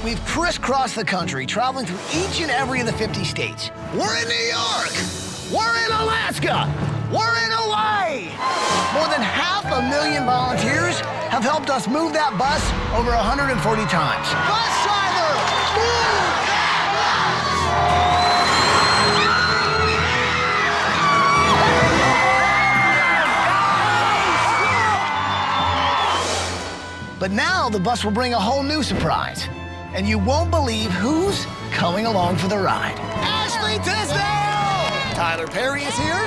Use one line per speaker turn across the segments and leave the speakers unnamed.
We've crisscrossed the country, traveling through each and every of the 50 states. We're in New York. We're in Alaska. We're in Hawaii. More than 500,000 volunteers have helped us move that bus over 140 times. Bus driver, move that bus! But now the bus will bring a whole new surprise. And you won't believe who's coming along for the ride. Ashley Tisdale! Tyler Perry is here.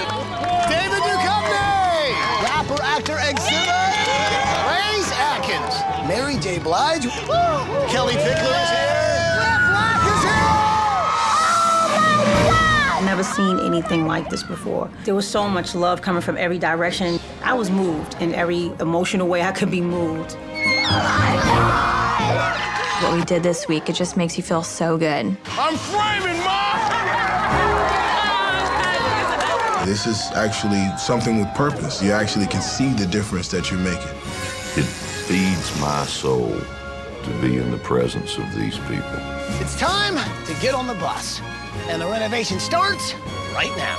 David Duchovny! Rapper, actor, exhibit. Grace Atkins. Mary J. Blige. Kelly Pickler is here. Brett Black is here!
I've never seen anything like this before. There was so much love coming from every direction. I was moved in every emotional way I could be moved.
What we did this week, it just makes you feel so good.
I'm framing, Mom!
This is actually something with purpose. You actually can see the difference that you're making.
It feeds my soul to be in the presence of these people.
It's time to get on the bus. And the renovation starts right now.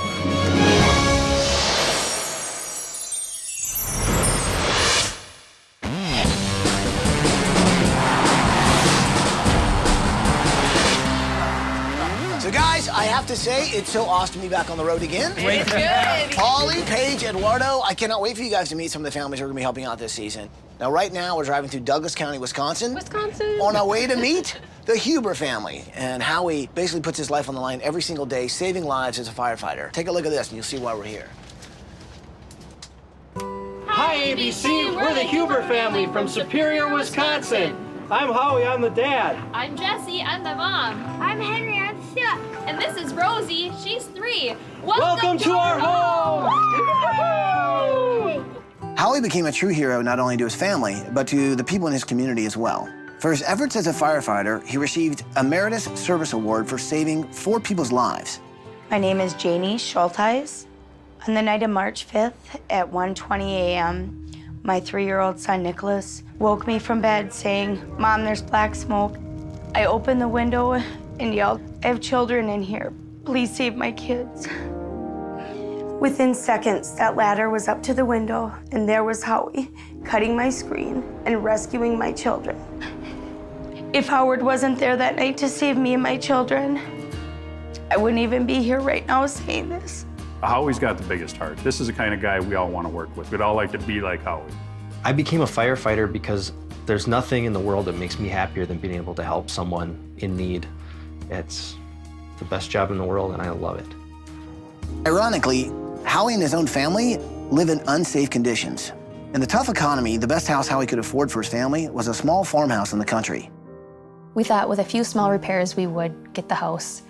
So guys, I have to say, it's so awesome to be back on the road again.
It's good.
Holly, Paige, Eduardo, I cannot wait for you guys to meet some of the families who are going to be helping out this season. Now, right now, we're driving through Douglas County, Wisconsin. On our way to meet the Huber family. And Howie basically puts his life on the line every single day, saving lives as a firefighter. Take a look at this, and you'll see why we're here.
Hi, ABC. We're the Huber family from Superior, Wisconsin. I'm Howie. I'm the dad.
I'm Jessie. I'm the mom. I'm Henry. I'm 6. And this is Rosie. She's 3.
Welcome to our home!
Howie became a true hero not only to his family, but to the people in his community as well. For his efforts as a firefighter, he received a Emeritus Service Award for saving 4 people's lives.
My name is Janie Schulteis. On the night of March 5th at 1:20 a.m., my 3-year-old son, Nicholas, woke me from bed saying, "Mom, there's black smoke." I opened the window and yelled, "I have children in here. Please save my kids." Within seconds, that ladder was up to the window, and there was Howie, cutting my screen and rescuing my children. If Howard wasn't there that night to save me and my children, I wouldn't even be here right now saying this.
Howie's got the biggest heart. This is the kind of guy we all want to work with. We'd all like to be like Howie.
I became a firefighter because there's nothing in the world that makes me happier than being able to help someone in need. It's the best job in the world, and I love it.
Ironically, Howie and his own family live in unsafe conditions. In the tough economy, the best house Howie could afford for his family was a small farmhouse in the country.
We thought with a few small repairs, we would get the house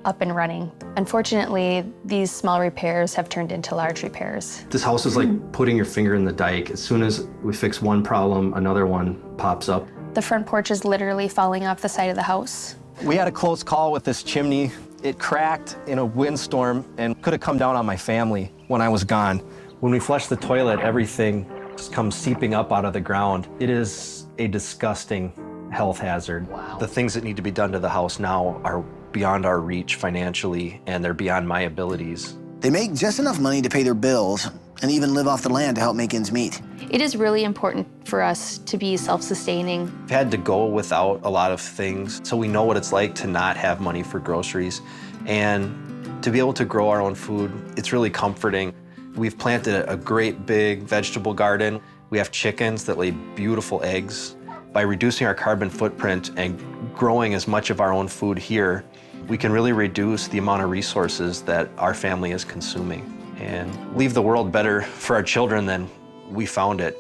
up and running. Unfortunately, these small repairs have turned into large repairs.
This house is like putting your finger in the dike. As soon as we fix one problem, another one pops up.
The front porch is literally falling off the side of the house.
We had a close call with this chimney. It cracked in a windstorm and could have come down on my family when I was gone.
When we flush the toilet, everything just comes seeping up out of the ground. It is a disgusting health hazard.
Wow.
The things that need to be done to the house now are beyond our reach financially, and they're beyond my abilities.
They make just enough money to pay their bills and even live off the land to help make ends meet.
It is really important for us to be self-sustaining.
We've had to go without a lot of things, so we know what it's like to not have money for groceries. And to be able to grow our own food, it's really comforting. We've planted a great big vegetable garden. We have chickens that lay beautiful eggs. By reducing our carbon footprint and growing as much of our own food here, we can really reduce the amount of resources that our family is consuming and leave the world better for our children than we found it.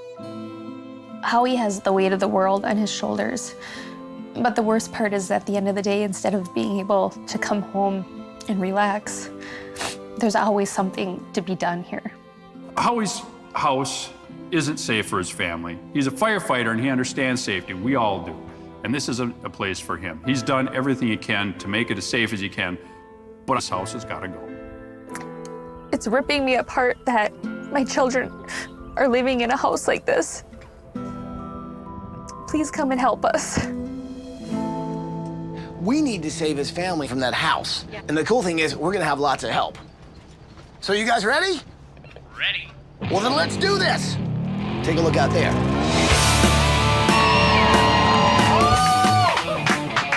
Howie has the weight of the world on his shoulders. But the worst part is at the end of the day, instead of being able to come home and relax, there's always something to be done here.
Howie's house isn't safe for his family. He's a firefighter and he understands safety. We all do. And this is a place for him. He's done everything he can to make it as safe as he can, but his house has got to go.
It's ripping me apart that my children are living in a house like this. Please come and help us.
We need to save his family from that house. And the cool thing is, we're gonna have lots of help. So you guys ready?
Ready.
Well, then let's do this. Take a look out there.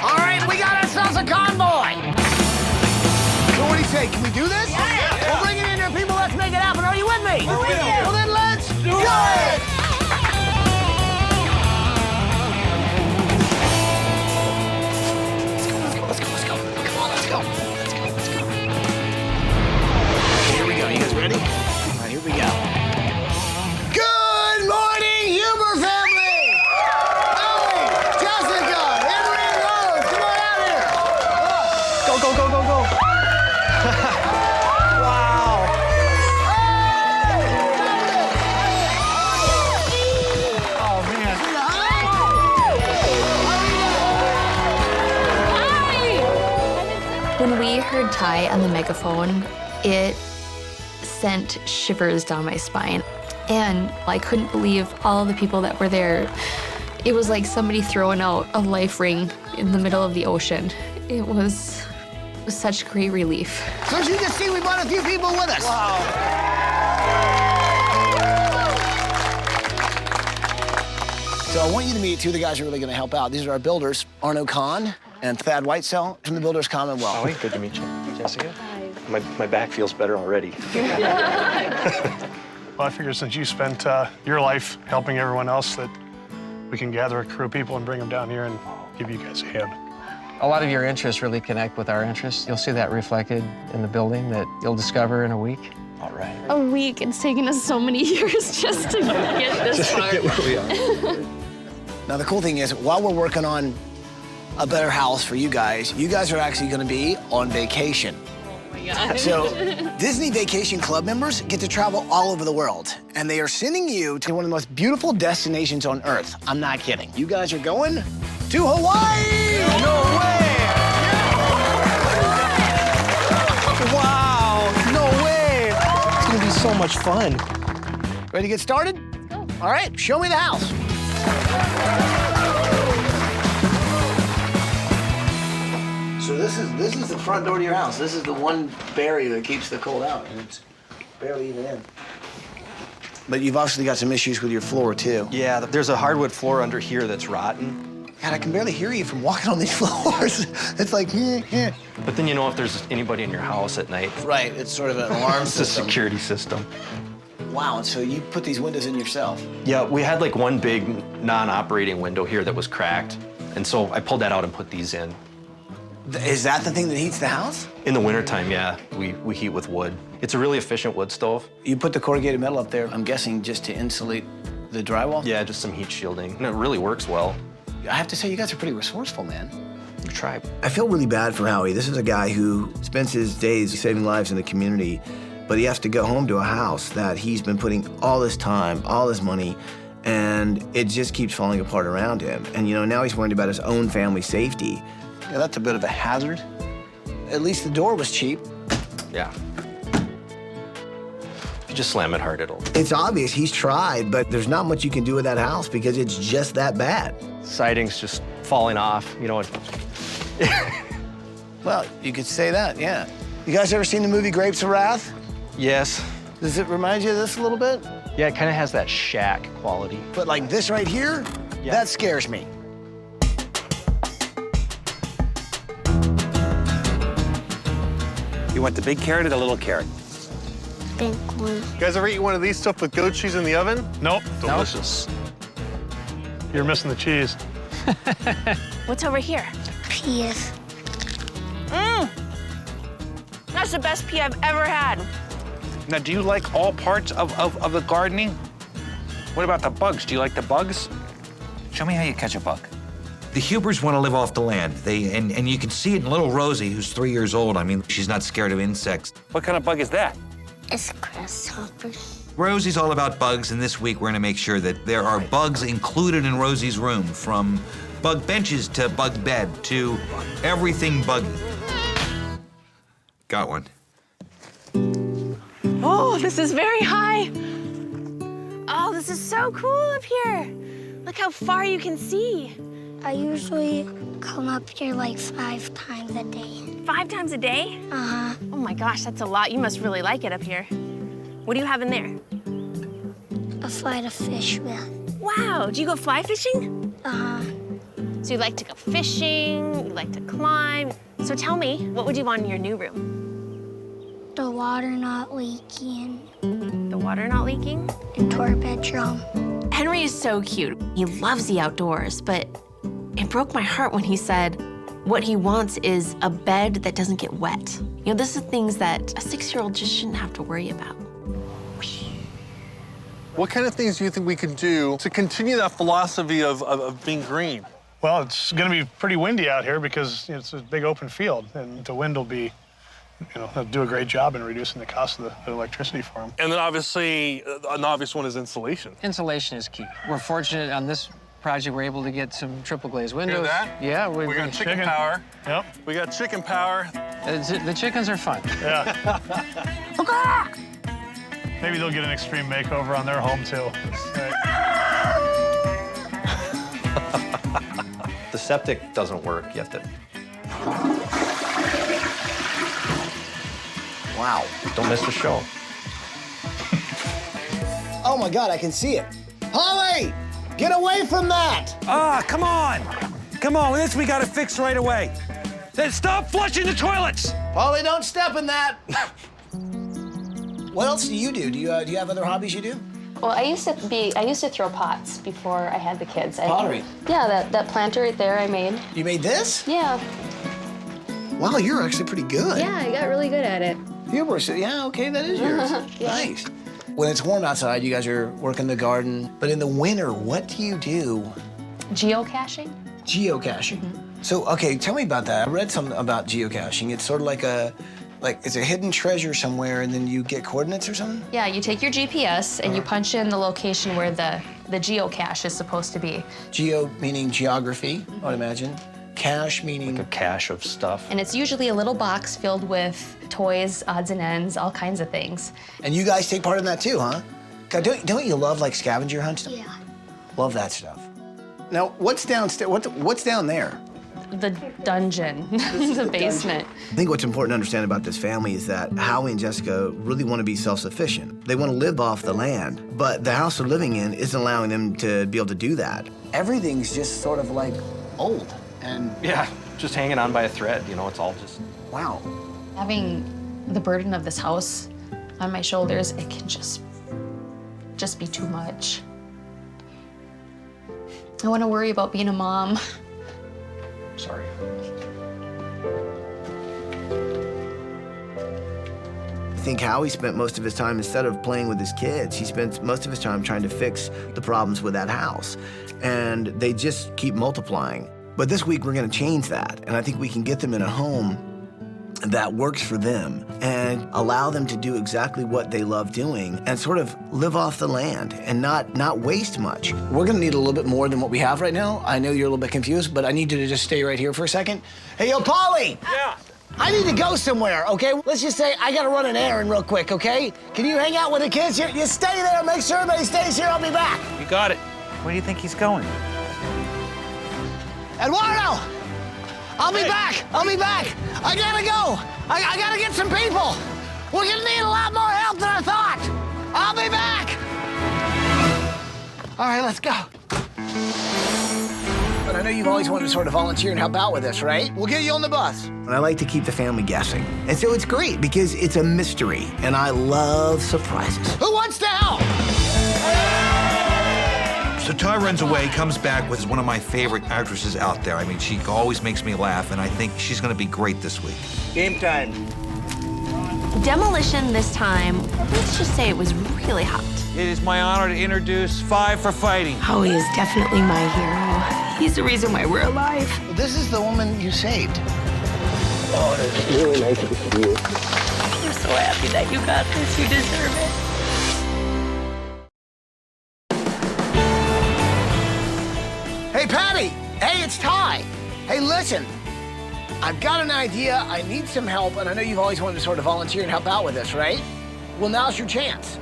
All right, we got ourselves a convoy. So what do you say? Can we do this? Yeah. We'll bring it in there, people. Let's make it happen. Are you with me?
We're with you.
Well, then let's do it. Let's go. Come on, let's go. Here we go. You guys ready? All right, here we go. Good morning, Huber family! Ellie, Jessica, Henry, and Rose, come on out here.
Go, go, go, go, go. Wow.
Oh, man.
When we heard Ty on the megaphone, it sent shivers down my spine. And I couldn't believe all the people that were there. It was like somebody throwing out a life ring in the middle of the ocean. It was such great relief.
So as you can see, we brought a few people with us. Wow. So I want you to meet two of the guys who are really going to help out. These are our builders, Arno Kahn and Thad Whitesell from the Builders Commonwealth.
Howie, good to meet you. Jessica? My back feels better already.
Well, I figure since you spent your life helping everyone else, that we can gather a crew of people and bring them down here and give you guys a hand.
A lot of your interests really connect with our interests. You'll see that reflected in the building that you'll discover in a week.
All right.
A week. It's taken us so many years just to get this far.
Get where we are.
Now, the cool thing is, while we're working on a better house for you guys are actually going to be on vacation. So Disney Vacation Club members get to travel all over the world, and they are sending you to one of the most beautiful destinations on Earth. I'm not kidding. You guys are going to Hawaii! No way!
Wow, no way. It's gonna be so much fun.
Ready to get started? Let's go. All right, show me the house. So this is the front door to your house. This is the one barrier that keeps the cold out, and it's barely even in. But you've obviously got some issues with your floor, too.
Yeah, there's a hardwood floor under here that's rotten.
God, I can barely hear you from walking on these floors. It's like,
But then you know if there's anybody in your house at night.
Right, it's sort of an alarm
It's
system.
a security system.
Wow, and so you put these windows in yourself?
Yeah, we had like one big non-operating window here that was cracked. And so I pulled that out and put these in.
Is that the thing that heats the house?
In the wintertime, yeah, we heat with wood. It's a really efficient wood stove.
You put the corrugated metal up there, I'm guessing just to insulate the drywall?
Yeah, just some heat shielding. And it really works well.
I have to say, you guys are pretty resourceful, man.
You try.
I feel really bad for Howie. This is a guy who spends his days saving lives in the community, but he has to go home to a house that he's been putting all his time, all his money, and it just keeps falling apart around him. And now he's worried about his own family safety. Yeah, that's a bit of a hazard. At least the door was cheap.
Yeah. If you just slam it hard, it'll...
It's obvious he's tried, but there's not much you can do with that house because it's just that bad.
Siding's just falling off,
Well, you could say that, yeah. You guys ever seen the movie Grapes of Wrath?
Yes.
Does it remind you of this a little bit?
Yeah, it kind of has that shack quality.
But like this right here, that scares me.
You want the big carrot or the little carrot?
Big one.
You guys ever eat one of these stuff with goat cheese in the oven? Nope. Delicious. You're missing the cheese.
What's over here?
Peas.
That's the best pea I've ever had.
Now, do you like all parts of the gardening? What about the bugs? Do you like the bugs? Show me how you catch a bug.
The Hubers want to live off the land. And you can see it in little Rosie, who's 3 years old. I mean, she's not scared of insects.
What kind of bug is that?
It's grasshoppers.
Rosie's all about bugs, and this week we're gonna make sure that there are bugs included in Rosie's room, from bug benches to bug bed to everything buggy. Got one.
Oh, this is very high. Oh, this is so cool up here. Look how far you can see.
I usually come up here like 5 times a day.
5 times a day?
Uh-huh.
Oh my gosh, that's a lot. You must really like it up here. What do you have in there?
A fly to fish with.
Wow, do you go fly fishing?
Uh-huh.
So you like to go fishing, you like to climb. So tell me, what would you want in your new room?
The water not leaking.
The water not leaking?
Into our bedroom.
Henry is so cute. He loves the outdoors, but it broke my heart when he said what he wants is a bed that doesn't get wet. You know, this is things that a 6-year-old just shouldn't have to worry about.
What kind of things do you think we could do to continue that philosophy of being green?
Well, it's going to be pretty windy out here because it's a big open field, and the wind will be, they'll do a great job in reducing the cost of the electricity for them.
And then obviously, an obvious one is insulation.
Insulation is key. We're fortunate on this project we're able to get some triple glazed windows.
Hear that?
Yeah,
we got chicken power. Yep. We got chicken power.
The chickens are fun.
Yeah. Maybe they'll get an extreme makeover on their home, too.
The septic doesn't work. You have to...
Wow.
Don't miss the show.
Oh my God, I can see it. Holly, get away from that!
Ah, come on. Come on, this we gotta fix right away. Then stop flushing the toilets!
Holly, don't step in that. What else do you do? Do you have other hobbies you do?
Well, I used to throw pots before I had the kids.
Pottery?
Yeah, that planter right there I made.
You made this?
Yeah.
Wow, you're actually pretty good.
Yeah, I got really good at it.
Yeah, okay, that is yours.
Yeah.
Nice. When it's warm outside, you guys are working the garden. But in the winter, what do you do?
Geocaching.
Geocaching. So, okay, tell me about that. I read something about geocaching. It's sort of like it's a hidden treasure somewhere, and then you get coordinates or something?
Yeah, you take your GPS and you punch in the location where the geocache is supposed to be.
Geo meaning geography, I would imagine. Cache meaning?
Like a cache of stuff.
And it's usually a little box filled with toys, odds and ends, all kinds of things.
And you guys take part in that too, huh? God, don't you love like scavenger hunts?
Yeah.
Love that stuff. Now, what's downstairs? What's down there?
The dungeon, the basement.
I think what's important to understand about this family is that Howie and Jessica really want to be self-sufficient. They want to live off the land, but the house they're living in isn't allowing them to be able to do that. Everything's just sort of like old and...
Yeah, just hanging on by a thread, it's all just...
Wow.
Having the burden of this house on my shoulders, it can just be too much. I want to worry about being a mom.
Sorry.
I think Howie spent most of his time, instead of playing with his kids, he spent most of his time trying to fix the problems with that house. And they just keep multiplying. But this week, we're going to change that. And I think we can get them in a home that works for them and allow them to do exactly what they love doing and sort of live off the land and not waste much. We're gonna need a little bit more than what we have right now. I know you're a little bit confused, but I need you to just stay right here for a second. Hey, yo, Polly!
Yeah?
I need to go somewhere, okay? Let's just say I gotta run an errand real quick, okay? Can you hang out with the kids here? You stay there, make sure everybody stays here, I'll be back.
You got it. Where do you think he's going?
Eduardo! I'll be back! I'll be back! I gotta go! I gotta get some people! We're gonna need a lot more help than I thought! I'll be back! All right, let's go. But I know you've always wanted to sort of volunteer and help out with this, right? We'll get you on the bus. And I like to keep the family guessing. And so it's great because it's a mystery, and I love surprises. Who wants to help?
So Ty runs away, comes back with one of my favorite actresses out there. I mean, she always makes me laugh, and I think she's gonna be great this week.
Game time.
Demolition this time, let's just say it was really hot.
It is my honor to introduce Five for Fighting.
Howie is definitely my hero. He's the reason why we're alive.
This is the woman you saved.
Oh, it's really nice to see you. We're so happy that you got this. You deserve it.
Hey, Patty! Hey, it's Ty! Hey, listen. I've got an idea, I need some help, and I know you've always wanted to sort of volunteer and help out with this, right? Well, now's your chance.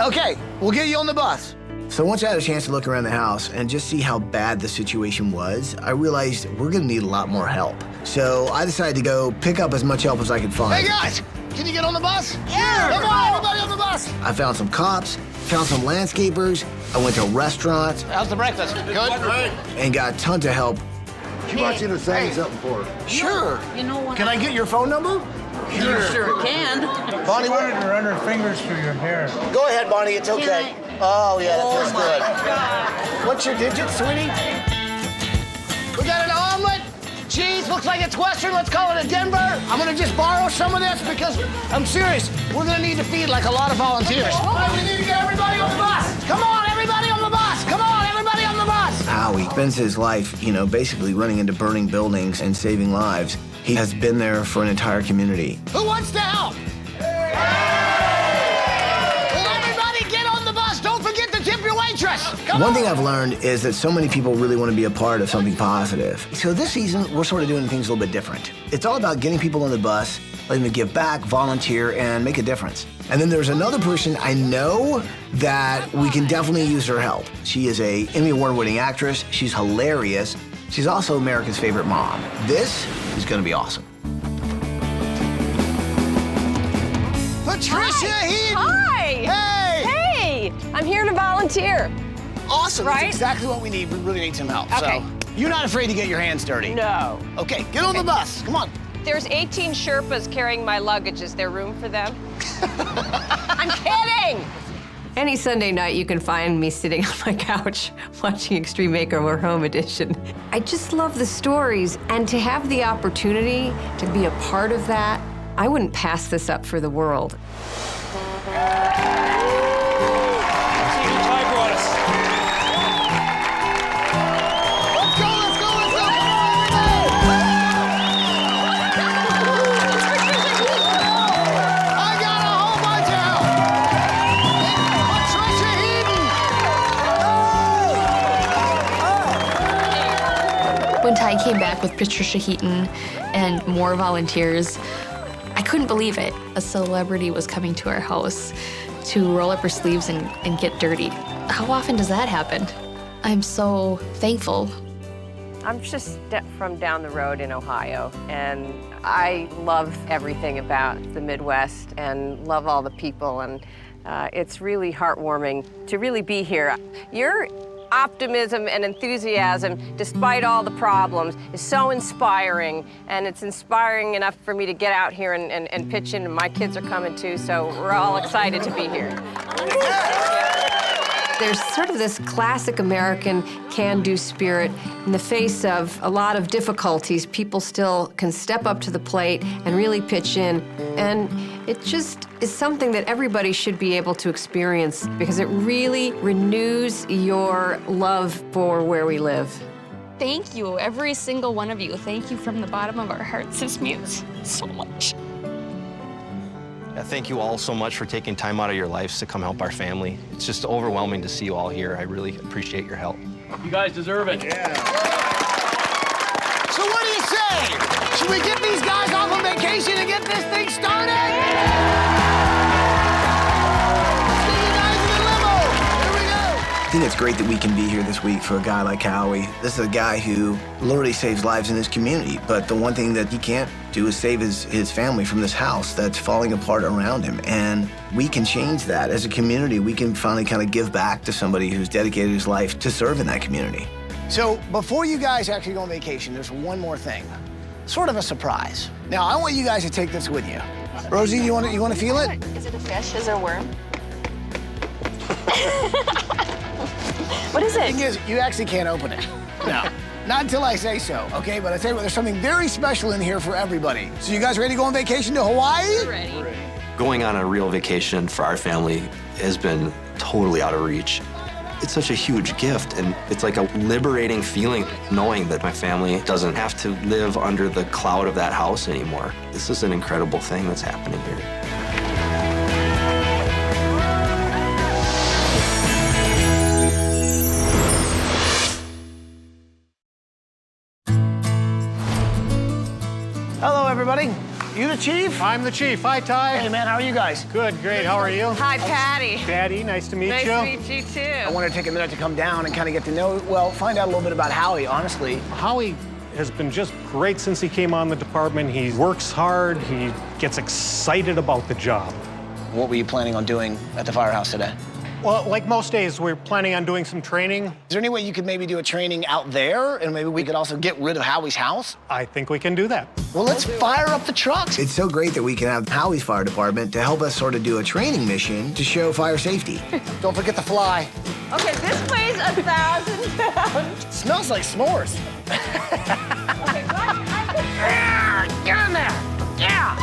Okay, we'll get you on the bus. So once I had a chance to look around the house and just see how bad the situation was, I realized we're gonna need a lot more help. So I decided to go pick up as much help as I could find. Hey guys, can you get on the bus?
Yeah.
Come on, everybody on the bus. I found some cops, found some landscapers, I went to restaurants.
How's the breakfast? Good? Great.
And got tons of help.
She wants you to say something for her.
Sure.
You know what?
Can I get your phone number?
Sure can.
Bonnie,
Wanted to run her fingers through your hair.
go ahead, Bonnie. It's okay. Oh, yeah, that feels good.
What's your digit, sweetie?
We got an omelet. Cheese. Looks like it's Western. Let's call it a Denver.
I'm gonna just borrow some of this because I'm serious. We're gonna need to feed like a lot of volunteers.
We need to get everybody on the bus. Come on, everybody on the bus. Come on, everybody on the bus.
Howie spends his life, basically running into burning buildings and saving lives. He has been there for an entire community.
Who wants to help? Will everybody get on the bus? Don't forget to tip your waitress. Come
One
on.
thing I've learned is that so many people really want to be a part of something positive. So this season, we're sort of doing things a little bit different. It's all about getting people on the bus, letting them give back, volunteer, and make a difference. And then there's another person I know that we can definitely use her help. She is a Emmy Award-winning actress. She's hilarious. She's also America's favorite mom. This is gonna be awesome.
Patricia Heaton.
Hi.
Hey.
Hey. I'm here to volunteer.
Awesome.
Right?
That's exactly what we need. We really need some help.
Okay.
So you're not afraid to get your hands dirty?
No.
Okay, get on the bus. Come on.
There's 18 Sherpas carrying my luggage. Is there room for them? I'm kidding.
Any Sunday night, you can find me sitting on my couch watching Extreme Makeover Home Edition. I just love the stories, and to have the opportunity to be a part of that, I wouldn't pass this up for the world.
When Ty came back with Patricia Heaton and more volunteers, I couldn't believe it. A celebrity was coming to our house to roll up her sleeves and get dirty. How often does that happen? I'm so thankful.
I'm just from down the road in Ohio, and I love everything about the Midwest and love all the people, and it's really heartwarming to really be here. Your optimism and enthusiasm, despite all the problems, is so inspiring, and it's inspiring enough for me to get out here and pitch in. My kids are coming too, so we're all excited to be here.
There's sort of this classic American can-do spirit. In the face of a lot of difficulties, people still can step up to the plate and really pitch in. And it just is something that everybody should be able to experience because it really renews your love for where we live.
Thank you, every single one of you. Thank you from the bottom of our hearts. This means so much.
Thank you all so much for taking time out of your lives to come help our family. It's just overwhelming to see you all here. I really appreciate your help.
You guys deserve it.
Yeah. So what do you say? Should we get these guys off on vacation and get this thing started? See you guys in the limo. Here we go.
I think it's great that we can be here this week for a guy like Howie. This is a guy who literally saves lives in his community, but the one thing that he can't do is save his family from this house that's falling apart around him. And we can change that. As a community, we can finally kind of give back to somebody who's dedicated his life to serve in that community. So before you guys actually go on vacation, there's one more thing. Sort of a surprise. Now, I want you guys to take this with you. Rosie, you want to feel it?
Is it a fish? Is it a worm?
What is it? The thing is, you actually can't open it. No. Not until I say so, okay? But I tell you what, there's something very special in here for everybody. So you guys ready to go on vacation to Hawaii?
We're ready.
Going on a real vacation for our family has been totally out of reach. It's such a huge gift, and it's like a liberating feeling knowing that my family doesn't have to live under the cloud of that house anymore. This is an incredible thing that's happening here.
Hello, everybody.
You the chief?
I'm the chief. Hi, Ty.
Hey, man, how are you guys?
Good, great. How are you?
Hi, Patty.
Patty, nice to meet you.
Nice to meet you, too.
I want to take a minute to come down and kind of get to know, well, find out a little bit about Howie, honestly.
Howie has been just great since he came on the department. He works hard. He gets excited about the job.
What were you planning on doing at the firehouse today?
Well, like most days, we're planning on doing some training.
Is there any way you could maybe do a training out there, and maybe we could also get rid of Howie's house?
I think we can do that.
Well, let's fire up the trucks. It's so great that we can have Howie's fire department to help us sort of do a training mission to show fire safety. Don't forget the fly.
Okay, this weighs 1,000 pounds.
Smells like s'mores.
Okay, get in there. Yeah.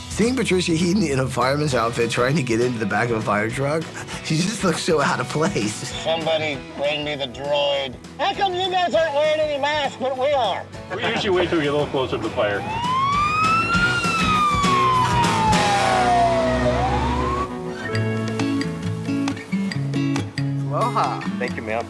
Seeing Patricia Heaton in a fireman's outfit trying to get into the back of a fire truck, she just looks so out of place.
Somebody bring me the droid. How come you guys aren't wearing any masks, but we are?
We usually wait till we get a little closer to the fire.
Aloha. Thank you, ma'am.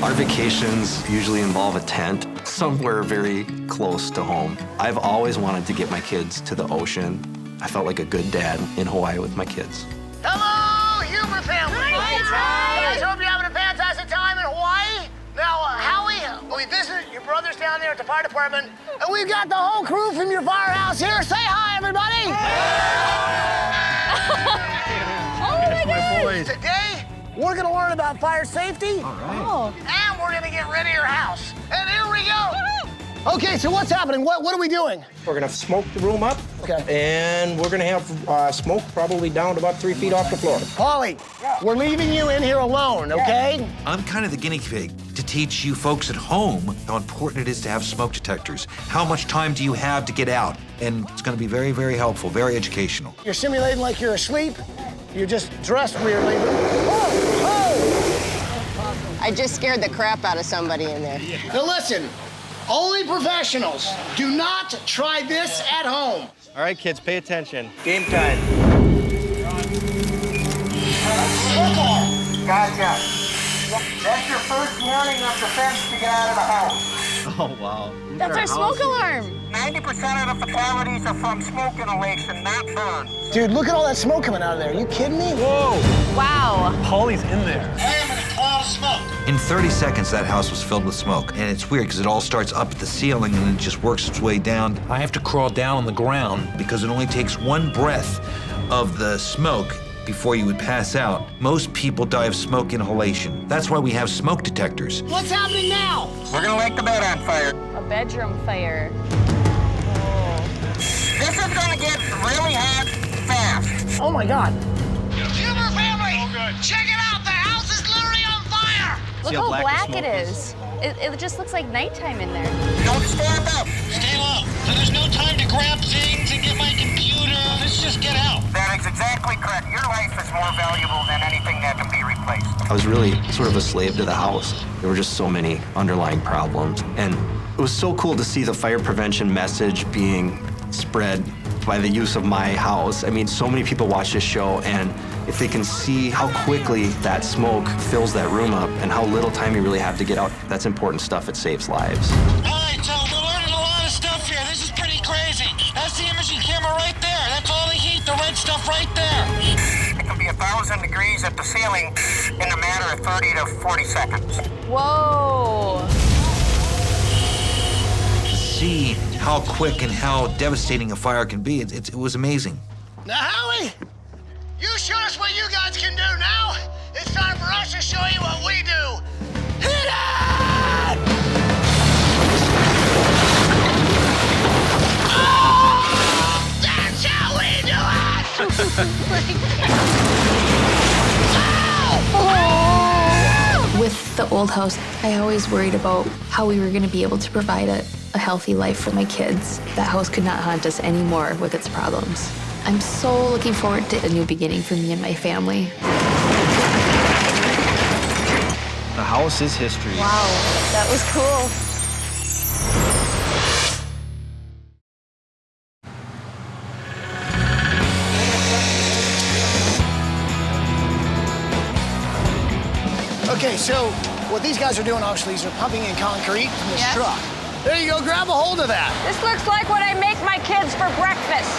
Our vacations usually involve a tent somewhere very close to home. I've always wanted to get my kids to the ocean. I felt like a good dad in Hawaii with my kids.
Hello, Huber family. Hi, guys. Hope you're having a fantastic time in Hawaii. Now, Howie, we visited your brothers down there at the fire department, and we've got the whole crew from your firehouse here. Say hi, everybody.
Oh, my God.
Today, we're going to learn about fire safety.
All right.
Oh.
And we're going to get rid of your house. And here we go. Okay, so what's happening? What are we doing?
We're gonna smoke the room up.
Okay.
And we're gonna have smoke probably down to about 3 feet off the floor.
Polly, we're leaving you in here alone, okay?
I'm kind of the guinea pig to teach you folks at home how important it is to have smoke detectors. How much time do you have to get out? And it's going to be very, very helpful, very educational.
You're simulating like you're asleep. You're just dressed weirdly.
I just scared the crap out of somebody in there.
Now listen, only professionals. Do not try this at home.
All right, kids, pay attention.
Game time.
Gotcha. That's your first warning of defense to get out of the house.
Oh, wow.
That's our smoke alarm.
90% of the fatalities are from smoke inhalation, not burns.
Dude, look at all that smoke coming out of there. Are you kidding me?
Whoa.
Wow.
Polly's in there.
I am in a cloud of smoke.
In 30 seconds, that house was filled with smoke. And it's weird because it all starts up at the ceiling and it just works its way down. I have to crawl down on the ground because it only takes one breath of the smoke before you would pass out. Most people die of smoke inhalation. That's why we have smoke detectors.
What's happening now?
We're gonna light the bed on fire.
A bedroom fire.
This is gonna get really hot fast.
Oh my God.
Huber family, check it out. The house is literally on fire.
Look how black it is. It just looks like nighttime in there.
Don't stand up. Stay low. There's no time to grab things and get my computer. Let's just get out. That is exactly correct. Your life is more valuable than anything that can be replaced.
I was really sort of a slave to the house. There were just so many underlying problems. And it was so cool to see the fire prevention message being spread by the use of my house. I mean, so many people watch this show, and if they can see how quickly that smoke fills that room up and how little time you really have to get out, that's important stuff. It saves lives.
All right, so we're learning a lot of stuff here. This is pretty crazy. That's the imaging camera right there. That's all the heat, the red stuff right there. It can be 1,000 degrees at the ceiling in a matter of 30 to 40 seconds.
Whoa.
To see how quick and how devastating a fire can be, it was amazing.
Now, Howie, you showed us what you guys can do. Now, it's time for us to show you what we do. Hit it! Oh! That's how we do it!
With the old house, I always worried about how we were going to be able to provide a healthy life for my kids. That house could not haunt us anymore with its problems. I'm so looking forward to a new beginning for me and my family.
The house is history.
Wow, that was cool.
Okay, so what these guys are doing, obviously, is they're pumping in concrete from this truck. There you go, grab a hold of that.
This looks like what I make my kids for breakfast.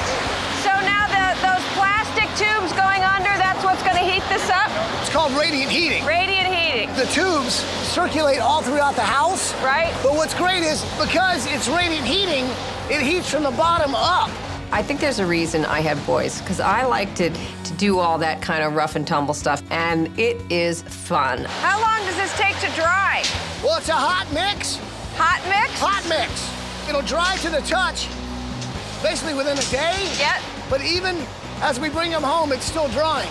So now those plastic tubes going under, that's what's gonna heat this up?
It's called radiant heating.
Radiant heating.
The tubes circulate all throughout the house.
Right.
But what's great is because it's radiant heating, it heats from the bottom up.
I think there's a reason I had boys, because I like to do all that kind of rough and tumble stuff, and it is fun.
How long does this take to dry?
Well, it's a hot mix.
Hot mix?
Hot mix. It'll dry to the touch basically within a day.
Yep.
But even as we bring them home, it's still drying.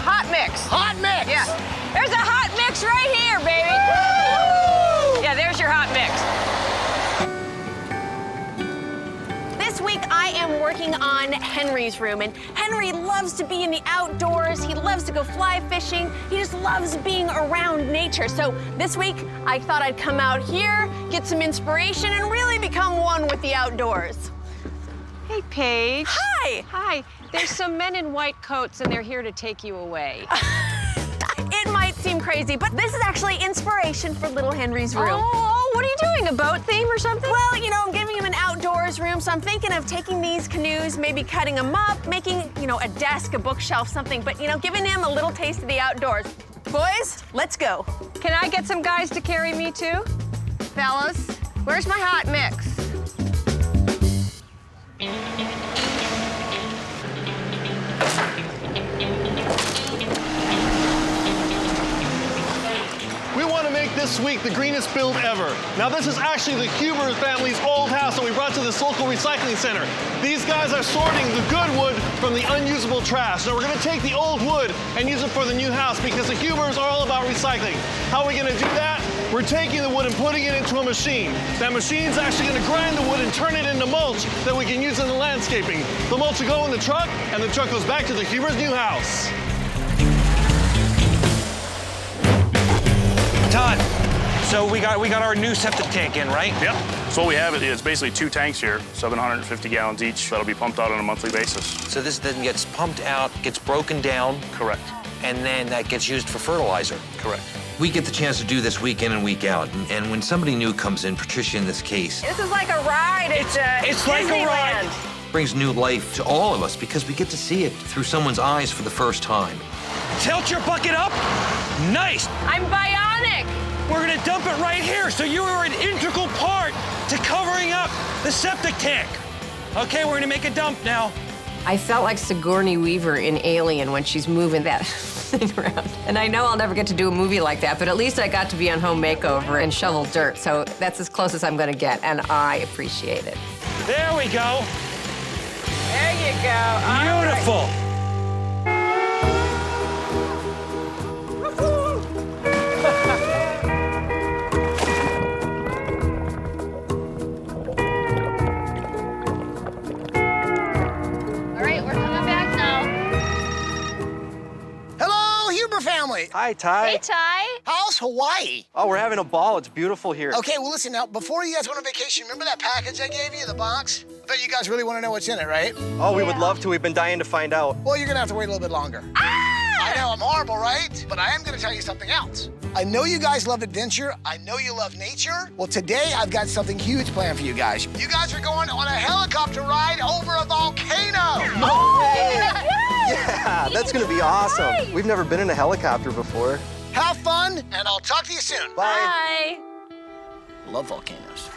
Hot mix.
Hot mix.
Yeah. There's a hot mix right here, baby. Woo! Yeah, there's your hot mix.
This week, I am working on Henry's room, and Henry loves to be in the outdoors. He loves to go fly fishing. He just loves being around nature. So this week, I thought I'd come out here, get some inspiration, and really become one with the outdoors.
Hey, Paige.
Hi.
Hi. There's some men in white coats, and they're here to take you away.
It might seem crazy, but this is actually inspiration for little Henry's room.
Oh, what are you doing? A boat theme or something?
Well, you know, I'm giving him an outdoors room, so I'm thinking of taking these canoes, maybe cutting them up, making, you know, a desk, a bookshelf, something, but, you know, giving him a little taste of the outdoors. Boys, let's go.
Can I get some guys to carry me too? Fellas, where's my hot mix?
We want to make this week the greenest build ever. Now, this is actually the Huber family's old house that we brought to this local recycling center. These guys are sorting the good wood from the unusable trash. Now, we're going to take the old wood and use it for the new house because the Hubers are all about recycling. How are we going to do that? We're taking the wood and putting it into a machine. That machine's actually going to grind the wood and turn it into mulch that we can use in the landscaping. The mulch will go in the truck, and the truck goes back to the Huber's new house.
Todd, so we got our new septic tank in, right?
Yep. So what we have is basically 2 tanks here, 750 gallons each, that'll be pumped out on a monthly basis.
So this then gets pumped out, gets broken down.
Correct.
And then that gets used for fertilizer.
Correct.
We get the chance to do this week in and week out. And when somebody new comes in, Patricia in this case,
This is like a ride. It's
like a ride.
brings new life to all of us because we get to see it through someone's eyes for the first time.
Tilt your bucket up. Nice.
I'm bionic.
We're gonna dump it right here, so you are an integral part to covering up the septic tank. Okay, we're gonna make a dump now.
I felt like Sigourney Weaver in Alien when she's moving that thing around. And I know I'll never get to do a movie like that, but at least I got to be on Home Makeover and shovel dirt, so that's as close as I'm gonna get, and I appreciate it.
There we go.
There you go.
Beautiful.
Family.
Hi, Ty.
Hey, Ty. How's Hawaii?
Oh, we're having a ball. It's beautiful here.
Okay, well, listen, now, before you guys went on vacation, remember that package I gave you, the box? I bet you guys really want to know what's in it, right?
Oh, we would love to. We've been dying to find out.
Well, you're going to have to wait a little bit longer. I know, I'm horrible, right? But I am going to tell you something else. I know you guys love adventure. I know you love nature. Well, today I've got something huge planned for you guys. You guys are going on a helicopter ride over a volcano.
No way! Yeah, that's gonna be awesome. We've never been in a helicopter before.
Have fun, and I'll talk to you soon.
Bye.
Love volcanoes.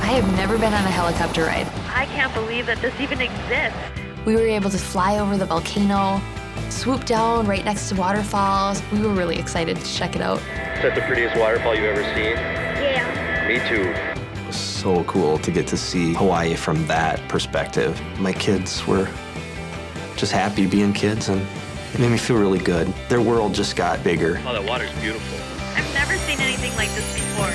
I have never been on a helicopter ride.
I can't believe that this even exists.
We were able to fly over the volcano, swoop down right next to waterfalls. We were really excited to check it out.
Is that the prettiest waterfall you've ever seen?
Yeah.
Me too. It was so cool to get to see Hawaii from that perspective. My kids were just happy being kids, and it made me feel really good. Their world just got bigger.
Oh, that water's beautiful.
I've never seen anything like this before.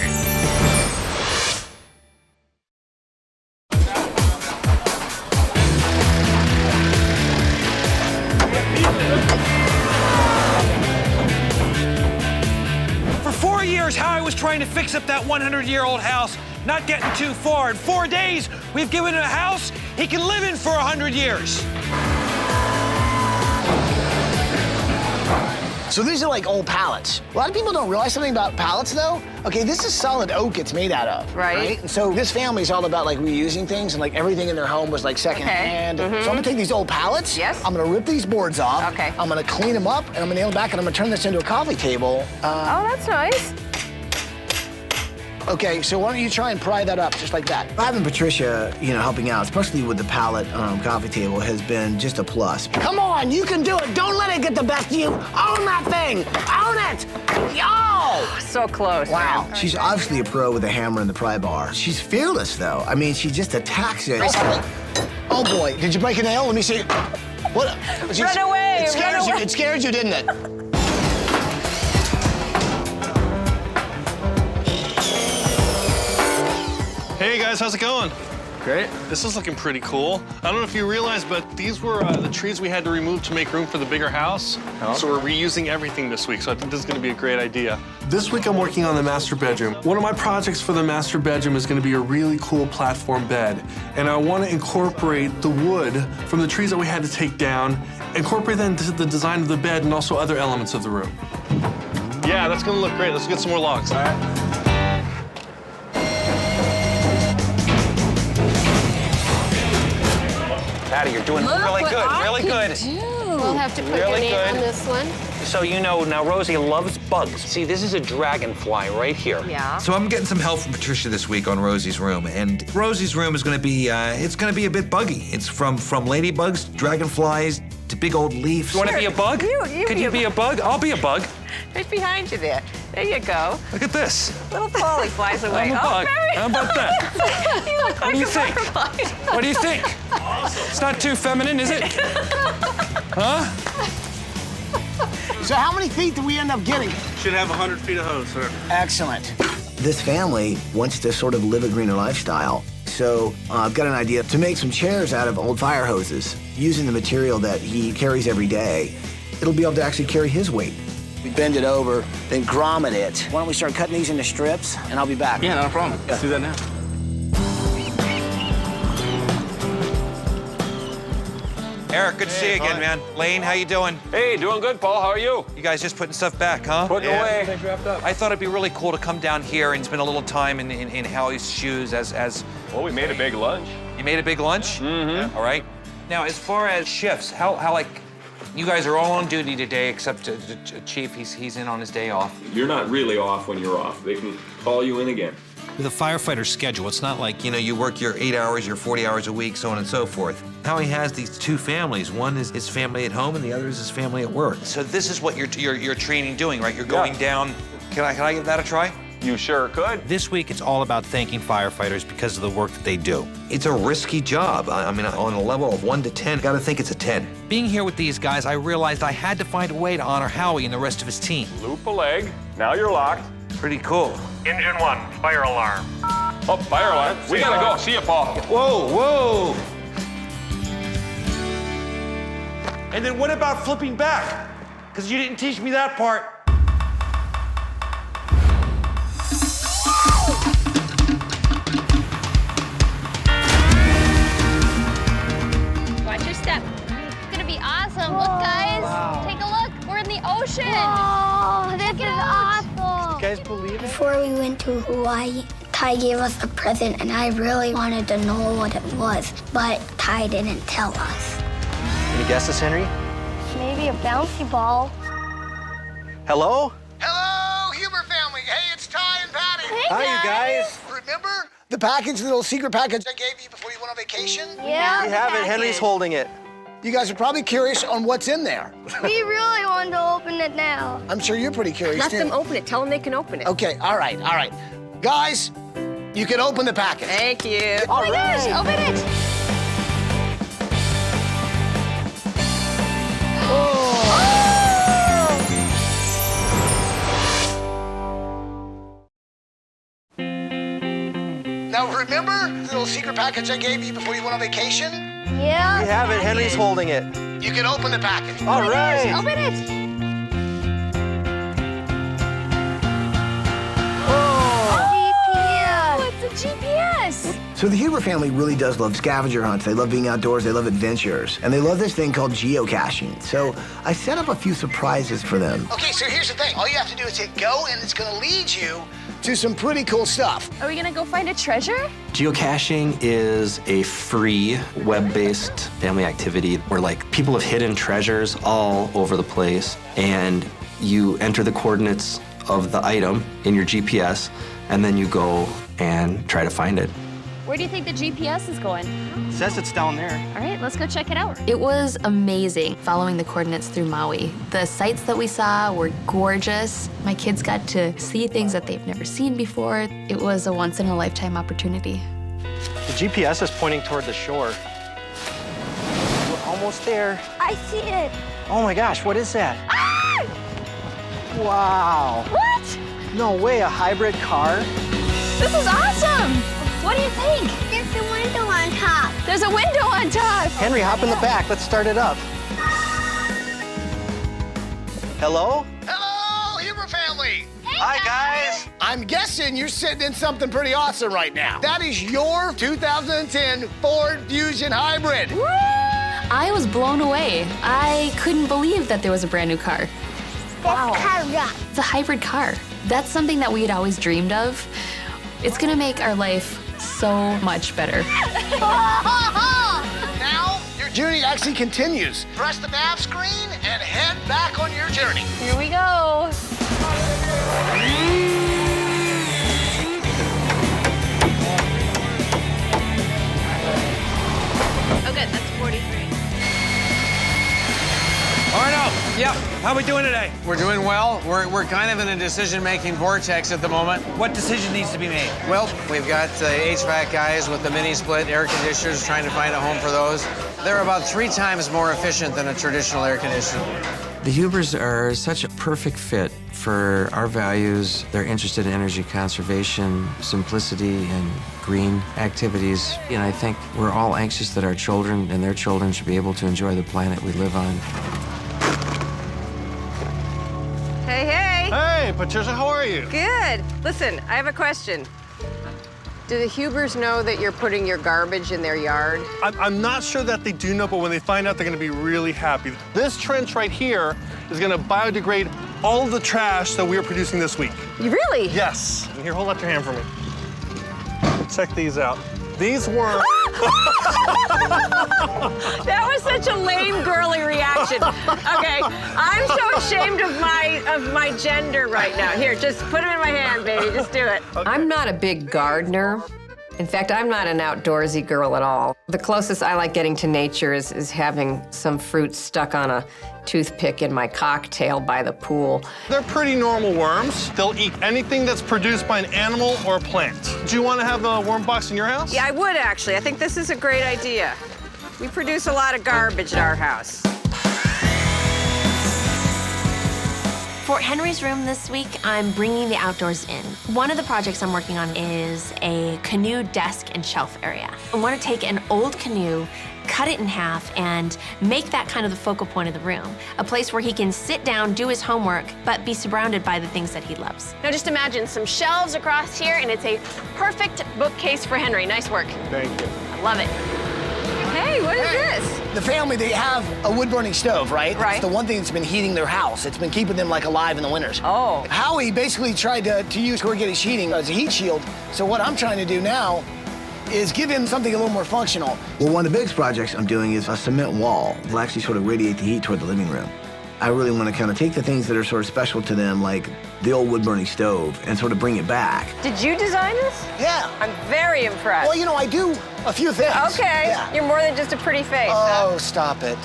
For 4 years, Howie was trying to fix up that 100-year-old house, not getting too far. In 4 days, we've given him a house he can live in for 100 years.
So these are like old pallets. A lot of people don't realize something about pallets, though. Okay, this is solid oak it's made out of, right? And so this family's all about like reusing things, and like everything in their home was like secondhand. So I'm gonna take these old pallets.
Yes.
I'm gonna rip these boards off.
Okay.
I'm gonna clean them up, and I'm gonna nail them back, and I'm gonna turn this into a coffee table.
Oh, that's nice.
Okay, so why don't you try and pry that up just like that? Having Patricia, helping out, especially with the pallet coffee table, has been just a plus. Come on, you can do it. Don't let it get the best of you. Own that thing. Own it. Yo!
So close.
Wow. She's obviously a pro with the hammer and the pry bar. She's fearless, though. I mean, she just attacks it. Oh, boy. Did you break a nail? Let me see. What?
Run away.
It scared you, didn't it?
Hey guys, how's it going?
Great.
This is looking pretty cool. I don't know if you realize, but these were the trees we had to remove to make room for the bigger house. Oh. So we're reusing everything this week, so I think this is gonna be a great idea. This week I'm working on the master bedroom. One of my projects for the master bedroom is gonna be a really cool platform bed. And I wanna incorporate the wood from the trees that we had to take down, incorporate that into the design of the bed and also other elements of the room. Yeah, that's gonna look great. Let's get some more logs. All right.
Patty, you're doing really good.
We'll have to put your name on this one.
So now Rosie loves bugs. See, this is a dragonfly right here.
Yeah.
So I'm getting some help from Patricia this week on Rosie's room, and Rosie's room is going to be it's going to be a bit buggy. It's from ladybugs, dragonflies to big old leaves.
You want to be a bug? Could you be a bug? I'll be a bug.
Right behind you there. There you go.
Look at this.
Little Polly flies away.
I'm a bug. How about that?
You look like
What do you think?
butterfly.
What do you think? It's not too feminine, is it? Huh?
So how many feet do we end up getting?
Should have 100 feet of hose, sir.
Excellent. This family wants to sort of live a greener lifestyle. So I've got an idea to make some chairs out of old fire hoses using the material that he carries every day. It'll be able to actually carry his weight. We bend it over, then grommet it. Why don't we start cutting these into strips, and I'll be back.
Yeah, not a problem. Let's do that now.
Eric, good to see you again, man. Lane, how you doing?
Hey, doing good, Paul. How are you?
You guys just putting stuff back, huh?
Putting away.
Everything's wrapped up.
I thought it'd be really cool to come down here and spend a little time in Howie's shoes as...
Well, we made a big lunch.
You made a big lunch?
Mm-hmm.
All right. Now, as far as shifts, how like, you guys are all on duty today except Chief, he's in on his day off.
You're not really off when you're off. They can call you in again.
With a firefighter schedule, it's not like, you work your 8 hours, your 40 hours a week, so on and so forth. Howie has these two families. One is his family at home, and the other is his family at work.
So this is what you're training doing, right? You're going down. Can I give that a try?
You sure could.
This week, it's all about thanking firefighters because of the work that they do. It's a risky job. I mean, on a level of 1 to 10, gotta think it's a 10. Being here with these guys, I realized I had to find a way to honor Howie and the rest of his team.
Loop a leg. Now you're locked.
Pretty cool.
Engine 1, fire alarm. Oh, fire alarm. We gotta go. See you, Paul.
Whoa. And then what about flipping back? Because you didn't teach me that part.
Watch your step. It's gonna be awesome. Look, guys.
Wow.
Take a look. We're in the ocean.
Oh, this is awesome.
You guys believe it?
Before we went to Hawaii, Ty gave us a present, and I really wanted to know what it was, but Ty didn't tell us.
Any guesses, Henry?
Maybe a bouncy ball.
Hello?
Hello, Humor family. Hey, it's Ty and Patty.
Hey,
Hi, you guys.
Remember the package, the little secret package I gave you before you went on vacation?
Yeah.
We have it. Henry's holding it.
You guys are probably curious on what's in there.
We really want to open it now.
I'm sure you're pretty curious,
Let
too.
them open it. Tell them they can open it.
Okay, all right. Guys, you can open the package.
Thank you.
Oh my gosh, open it.
Now, remember the little secret package I gave you before you went on vacation?
Yeah.
We have it. Henry's holding it.
You can open the package.
All right.
Open it. Oh, it's a GPS.
So the Huber family really does love scavenger hunts. They love being outdoors, they love adventures, and they love this thing called geocaching. So I set up a few surprises for them. Okay, so here's the thing. All you have to do is hit go, and it's gonna lead you to some pretty cool stuff.
Are we gonna go find a treasure?
Geocaching is a free web-based family activity where like people have hidden treasures all over the place, and you enter the coordinates of the item in your GPS, and then you go and try to find it.
Where do you think the GPS is going?
It says it's down there.
All right, let's go check it out.
It was amazing following the coordinates through Maui. The sights that we saw were gorgeous. My kids got to see things that they've never seen before. It was a once-in-a-lifetime opportunity.
The GPS is pointing toward the shore. We're almost there.
I see it.
Oh my gosh, what is that?
Ah!
Wow.
What?
No way, a hybrid car?
This is awesome! What do you think?
There's a window on top.
There's a window on top.
Henry, hop in the back. Let's start it up. Hello?
Hello, Huber family.
Hi, guys.
I'm guessing you're sitting in something pretty awesome right now. That is your 2010 Ford Fusion Hybrid.
Woo! I was blown away. I couldn't believe that there was a brand new car.
Wow.
It's a hybrid car. That's something that we had always dreamed of. It's gonna make our life so much better.
Now, your journey actually continues. Press the nav screen and head back on your journey.
Here we go.
Oh, good, that's 43.
Arno, yep. How we doing today?
We're doing well. We're kind of in a decision-making vortex at the moment.
What decision needs to be made?
Well, we've got HVAC guys with the mini-split air conditioners trying to find a home for those. They're about 3 times more efficient than a traditional air conditioner.
The Hubers are such a perfect fit for our values. They're interested in energy conservation, simplicity, and green activities. And I think we're all anxious that our children and their children should be able to enjoy the planet we live on.
Hey, hey.
Hey, Patricia, how are you?
Good. Listen, I have a question. Do the Hubers know that you're putting your garbage in their yard?
I'm not sure that they do know, but when they find out, they're gonna be really happy. This trench right here is gonna biodegrade all of the trash that we are producing this week.
You really?
Yes. And here, hold up your hand for me. Check these out. These were...
That was such a lame, girly reaction. Okay, I'm so ashamed of my gender right now. Here, just put them in my hand, baby. Just do it.
Okay. I'm not a big gardener. In fact, I'm not an outdoorsy girl at all. The closest I like getting to nature is having some fruit stuck on a toothpick in my cocktail by the pool.
They're pretty normal worms. They'll eat anything that's produced by an animal or a plant. Do you want to have a worm box in your house?
Yeah, I would actually. I think this is a great idea. We produce a lot of garbage at our house.
For Henry's room this week, I'm bringing the outdoors in. One of the projects I'm working on is a canoe desk and shelf area. I want to take an old canoe, cut it in half, and make that kind of the focal point of the room. A place where he can sit down, do his homework, but be surrounded by the things that he loves.
Now just imagine some shelves across here, and it's a perfect bookcase for Henry. Nice work.
Thank you.
I love it.
Hey, what is this?
The family, they have a wood-burning stove, right?
Right.
It's the one thing that's been heating their house. It's been keeping them, like, alive in the winters.
Oh.
Howie basically tried to use corrugated sheeting as a heat shield. So what I'm trying to do now is give him something a little more functional. Well, one of the biggest projects I'm doing is a cement wall. It'll actually sort of radiate the heat toward the living room. I really want to kind of take the things that are sort of special to them, like the old wood-burning stove, and sort of bring it back.
Did you design this?
Yeah.
I'm very impressed.
Well, you know, I do a few things.
Okay.
Yeah.
You're more than just a pretty face,
Oh,
huh?
stop it.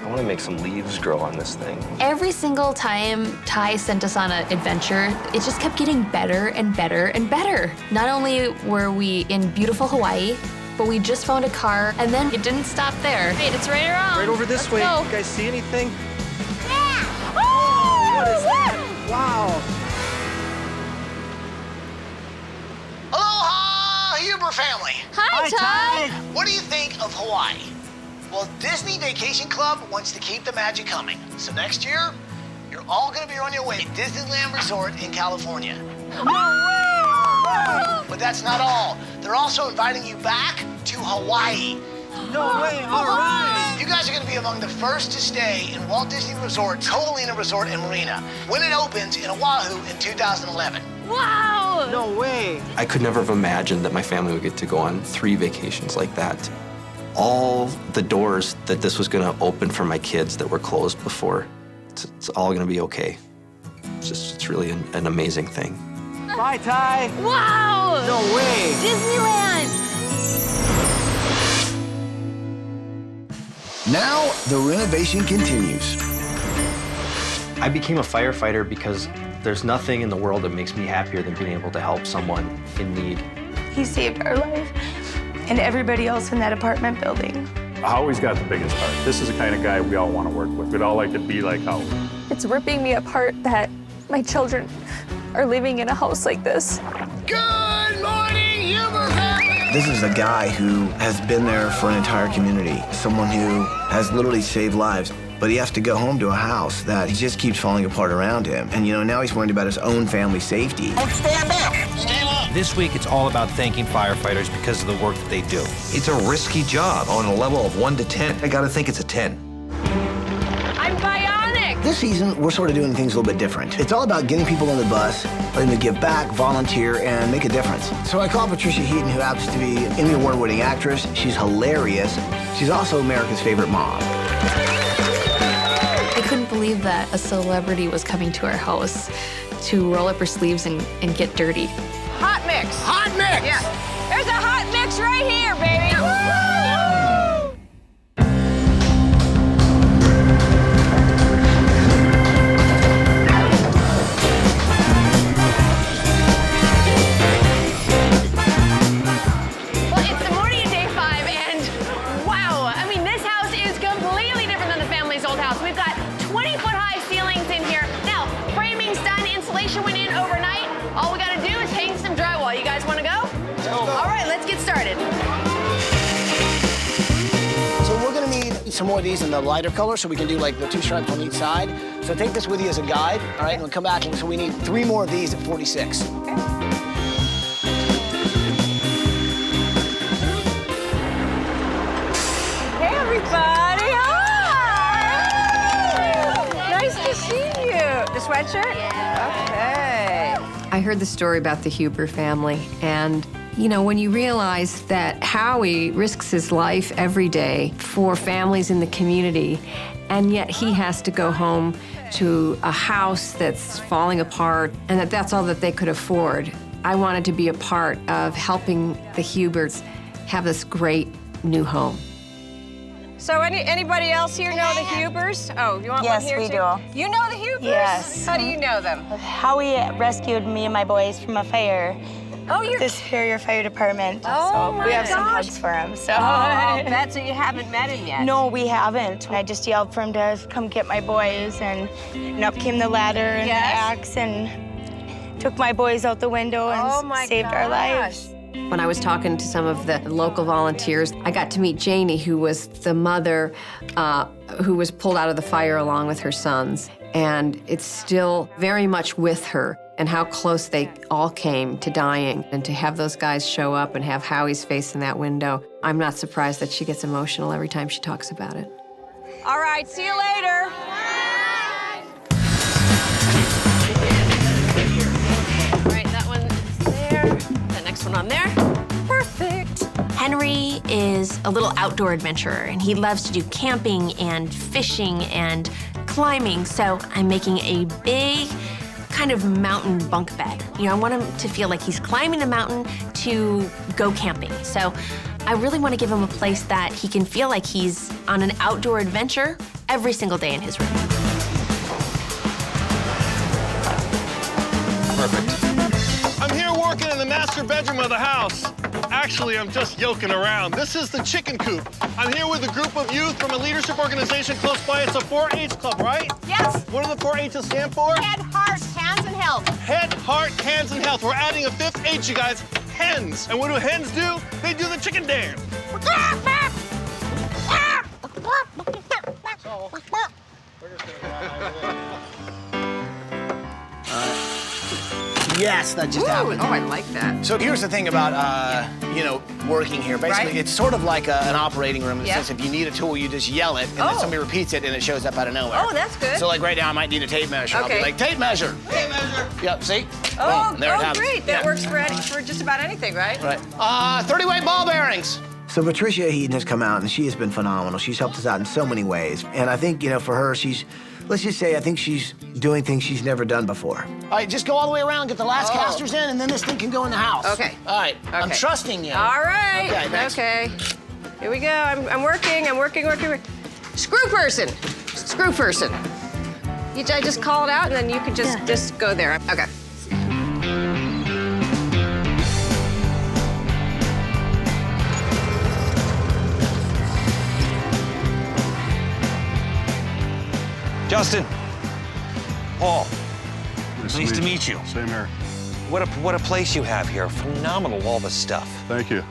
I want to make some leaves grow on this thing.
Every single time Ty sent us on an adventure, it just kept getting better and better and better. Not only were we in beautiful Hawaii, but we just found a car, and then it didn't stop there.
Wait, it's right around.
Right over this way.
Go.
You guys see anything?
Yeah!
Oh, what is that? Wow.
Aloha, Huber family.
Hi, Ty.
What do you think of Hawaii? Well, Disney Vacation Club wants to keep the magic coming. So next year, you're all gonna be on your way to Disneyland Resort in California. But that's not all. They're also inviting you back to Hawaii.
No way, all right.
You guys are gonna be among the first to stay in Walt Disney Resort, Catalina Resort and Marina, when it opens in Oahu in 2011.
Wow! No way.
I could never have imagined that my family would get to go on 3 vacations like that. All the doors that this was gonna open for my kids that were closed before, it's all gonna be okay. It's really an amazing thing.
Bye, Ty.
Wow!
No way.
Disneyland!
Now, the renovation continues.
I became a firefighter because there's nothing in the world that makes me happier than being able to help someone in need.
He saved our life and everybody else in that apartment building.
Howie's got the biggest heart. This is the kind of guy we all want to work with. We'd all like to be like Howie.
It's ripping me apart that my children are living in a house like this.
Good morning, Humor Family!
This is a guy who has been there for an entire community, someone who has literally saved lives, but he has to go home to a house that he just keeps falling apart around him. And now he's worried about his own family safety.
Stand up! Stand up!
This week, it's all about thanking firefighters because of the work that they do.
It's a risky job. On a level of 1 to 10, I gotta think it's a 10.
I'm bionic!
This season, we're sort of doing things a little bit different. It's all about getting people on the bus, letting them give back, volunteer, and make a difference. So I called Patricia Heaton, who happens to be an Emmy Award-winning actress. She's hilarious. She's also America's favorite mom.
I couldn't believe that a celebrity was coming to our house to roll up her sleeves and get dirty.
Hot mix.
Hot mix!
Yeah. There's a hot mix right here, baby. Well, it's the morning of day 5, and wow, I mean, this house is completely different than the family's old house. We've got 20-foot-high ceilings in here. Now, framing's done, insulation went in overnight. All we gotta do is hang some drywall. You guys wanna go? All right, let's get started.
So we're gonna need some more of these in the lighter color so we can do like the 2 stripes on each side. So take this with you as a guide, all right? And we'll come back, and so we need 3 more of these at 46.
Hey, everybody. Hi. Nice to see you. The sweatshirt? Okay.
I heard the story about the Huber family, and when you realize that Howie risks his life every day for families in the community, and yet he has to go home to a house that's falling apart, and that's all that they could afford, I wanted to be a part of helping the Hubers have this great new home.
So anybody else here know the Hubers? Oh, you want
Yes,
one here
we
too?
do.
You know the Hubers?
Yes.
How do you know them?
Howie rescued me and my boys from a fire.
Oh, you're...
The Superior Fire Department.
Oh,
so
my
we have some
gosh.
hugs for him. So.
Oh, that's so you haven't met him yet.
No, we haven't. I just yelled for him to come get my boys, and up came the ladder and
Yes.
the axe and took my boys out the window and saved our lives.
When I was talking to some of the local volunteers, I got to meet Janie, who was the mother who was pulled out of the fire along with her sons. And it's still very much with her, and how close they all came to dying. And to have those guys show up and have Howie's face in that window, I'm not surprised that she gets emotional every time she talks about it.
All right, see you later.
All right, that one's there. The next one on there. Perfect. Henry is a little outdoor adventurer, and he loves to do camping and fishing and climbing. So I'm making a big kind of mountain bunk bed. I want him to feel like he's climbing a mountain to go camping. So I really want to give him a place that he can feel like he's on an outdoor adventure every single day in his room.
Perfect. I'm here working in the master bedroom of the house. Actually, I'm just yoking around. This is the chicken coop. I'm here with a group of youth from a leadership organization close by. It's a 4-H club, right?
Yes.
What do the 4-H's stand for?
Head, heart, hands, and health.
Head, heart, hands, and health. We're adding a 5th H, you guys. Hens. And what do hens do? They do the chicken dance. So,
Yes, that just happened.
Oh, I like that.
So here's the thing about, working here. Basically,
Right.
it's sort of like an operating room. It
Yeah.
says if you need a tool, you just yell it, and then somebody repeats it, and it shows up out of nowhere.
Oh, that's good.
So like right now, I might need a tape measure. I'll
Okay.
be like, tape measure.
Tape measure.
Yep, see?
Oh,
Boom, there it happens.
great. That
Yeah.
works for just about anything, right?
Right. 30-weight ball bearings.
So Patricia Heaton has come out, and she has been phenomenal. She's helped us out in so many ways. And I think, for her, let's just say, I think she's doing things she's never done before.
All right, just go all the way around, get the last casters in, and then this thing can go in the house.
Okay.
All right, I'm
Okay.
trusting you.
All right.
Okay, next.
Okay. Here we go. I'm working. Screw person. Screw person. I just call it out, and then you can just go there. Okay.
Justin, Paul, nice to meet you.
Same here.
What a place you have here. Phenomenal, all the stuff.
Thank you.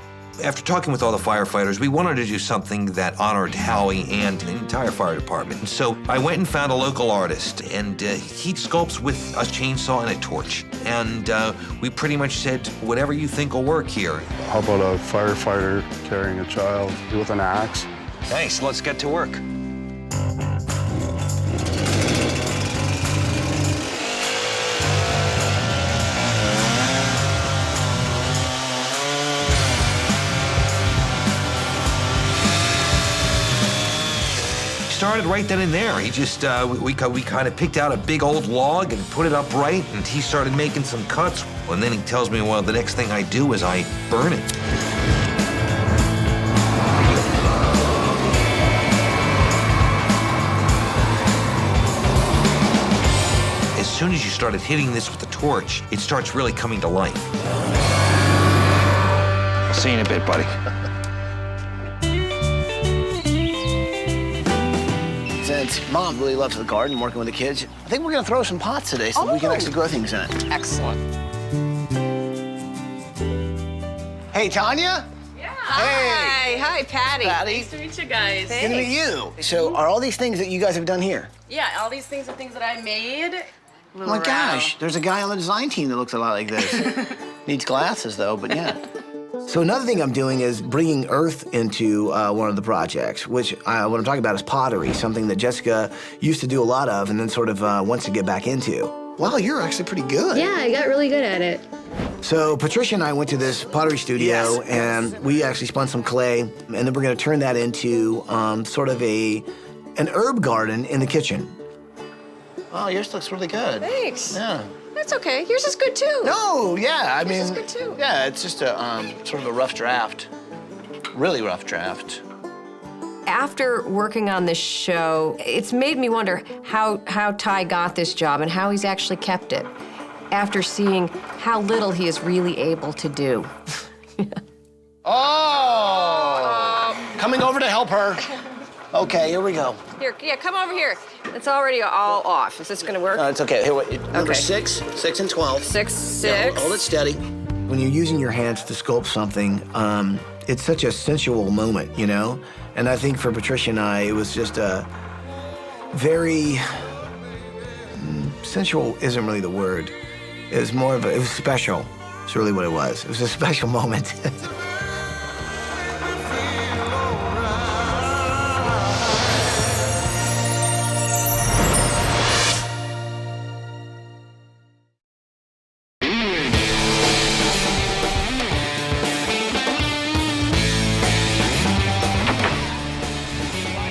After talking with all the firefighters, we wanted to do something that honored Howie and the entire fire department. And so I went and found a local artist, and he sculpts with a chainsaw and a torch. And we pretty much said, whatever you think will work here.
How about a firefighter carrying a child with an axe?
Nice, let's get to work.
Started right then and there. He just, we kind of picked out a big old log and put it upright, and he started making some cuts. And then he tells me, well, the next thing I do is I burn it. As soon as you started hitting this with the torch, it starts really coming to life.
I'll see you in a bit, buddy.
Since Mom really loves the garden, working with the kids, I think we're gonna throw some pots today so we can actually grow things in it.
Excellent.
Hey, Tanya?
Hi. Hi, Patty.
Patty.
Nice to meet you guys.
Good to meet you. So are all these things that you guys have done here?
Yeah, all these things are things that I made.
Oh my gosh, there's a guy on the design team that looks a lot like this. Needs glasses though, but yeah.
So another thing I'm doing is bringing earth into one of the projects, which what I'm talking about is pottery, something that Jessica used to do a lot of and then sort of wants to get back into.
Wow, you're actually pretty good.
Yeah, I got really good at it.
So Patricia and I went to this pottery studio, and we actually spun some clay, and then we're going to turn that into sort of an herb garden in the kitchen.
Oh, yours looks really good.
Thanks.
Yeah.
That's okay. Yours is good too.
No, yeah, I mean,
Yours is good too.
yeah, it's just a sort of a rough draft, really rough draft.
After working on this show, it's made me wonder how Ty got this job and how he's actually kept it after seeing how little he is really able to do.
Oh! Coming over to help her. Okay, here we go.
Here, yeah, come over here. It's already all off. Is this gonna work?
It's okay. Here, wait. Number
Okay.
6 and 12.
6.
Yeah, hold it steady.
When you're using your hands to sculpt something, it's such a sensual moment, And I think for Patricia and I, it was just a very sensual isn't really the word. It was more of it was special. It's really what it was. It was a special moment.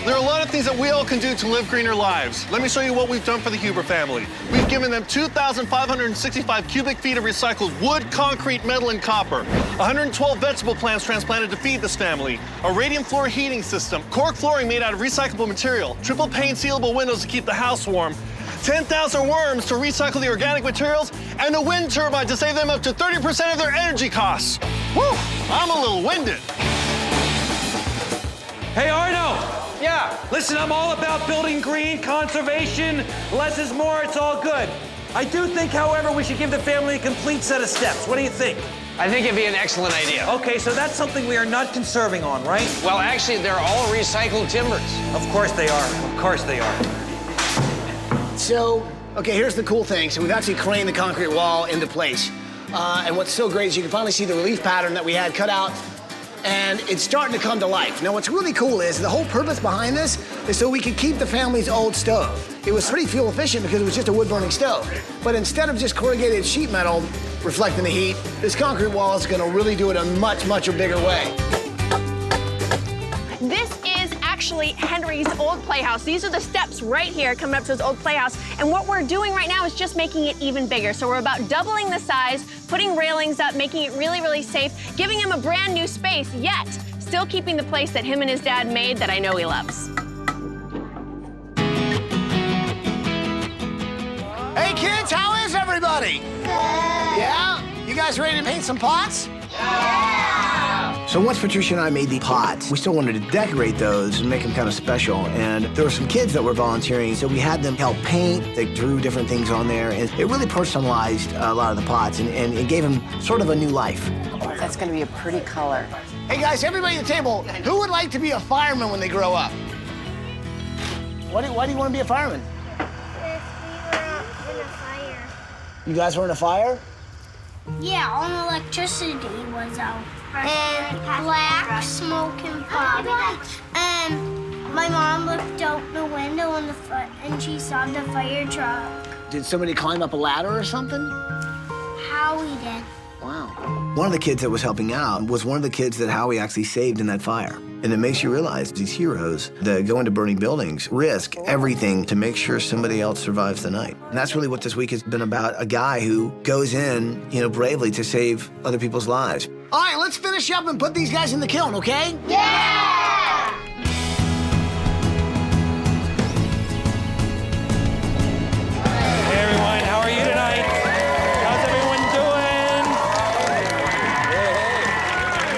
There are a lot of things that we all can do to live greener lives. Let me show you what we've done for the Huber family. We've given them 2,565 cubic feet of recycled wood, concrete, metal, and copper. 112 vegetable plants transplanted to feed this family. A radiant floor heating system. Cork flooring made out of recyclable material. Triple pane sealable windows to keep the house warm. 10,000 worms to recycle the organic materials. And a wind turbine to save them up to 30% of their energy costs. Woo! I'm a little winded.
Hey, Arno! Yeah? Listen, I'm all about building green, conservation, less is more, it's all good. I do think, however, we should give the family a complete set of steps. What do you think?
I think it'd be an excellent idea.
Okay, so that's something we are not conserving on, right?
Well, actually, they're all recycled timbers.
Of course they are. Of course they are.
so, okay, here's the cool thing. So we've actually craned the concrete wall into place. And what's so great is you can finally see the relief pattern that we had cut out, and it's starting to come to life. Now, what's really cool is the whole purpose behind this is so we could keep the family's old stove. It was pretty fuel efficient because it was just a wood-burning stove. But instead of just corrugated sheet metal reflecting the heat, this concrete wall is gonna really do it a much, much bigger way.
This is actually Henry's old playhouse. These are the steps right here coming up to his old playhouse. And what we're doing right now is just making it even bigger. So we're about doubling the size, putting railings up, making it really, really safe, giving him a brand new space, yet still keeping the place that him and his dad made that I know he loves.
Hey kids, how is everybody? Good. Yeah? You guys ready to paint some pots?
Yeah! So once Patricia and I made the pots, we still wanted to decorate those and make them kind of special. And there were some kids that were volunteering, so we had them help paint. They drew different things on there, and it really personalized a lot of the pots and it gave them sort of a new life.
That's gonna be a pretty color.
Hey guys, everybody at the table, who would like to be a fireman when they grow up? Why do you want to be a fireman? You guys were in a fire?
Yeah, all the electricity was out. And black smoke and fog. And my mom looked out the window in the front and she saw the fire truck.
Did somebody climb up a ladder or something?
Howie did.
Wow.
One of the kids that was helping out was one of the kids that Howie actually saved in that fire. And it makes you realize these heroes that go into burning buildings risk everything to make sure somebody else survives the night. And that's really what this week has been about, a guy who goes in, bravely to save other people's lives.
All right, let's finish up and put these guys in the kiln, okay?
Yeah!
Hey everyone, how are you tonight? How's everyone doing?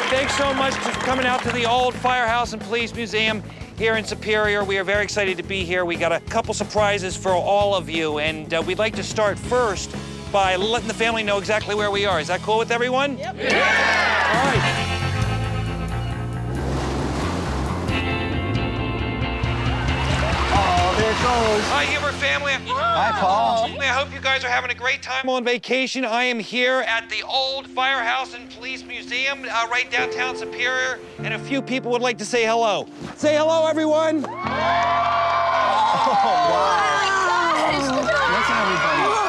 Thanks so much for coming out to the old Firehouse and Police Museum here in Superior. We are very excited to be here. We got a couple surprises for all of you, and we'd like to start first by letting the family know exactly where we are. Is that cool with everyone? Yep. Yeah! All right.
Oh, there it goes.
Hi, Huber family.
Hi, Paul.
I hope you guys are having a great time on vacation. I am here at the old Firehouse and Police Museum right downtown Superior, and a few people would like to say hello. Say hello, everyone.
Oh, wow. That's everybody.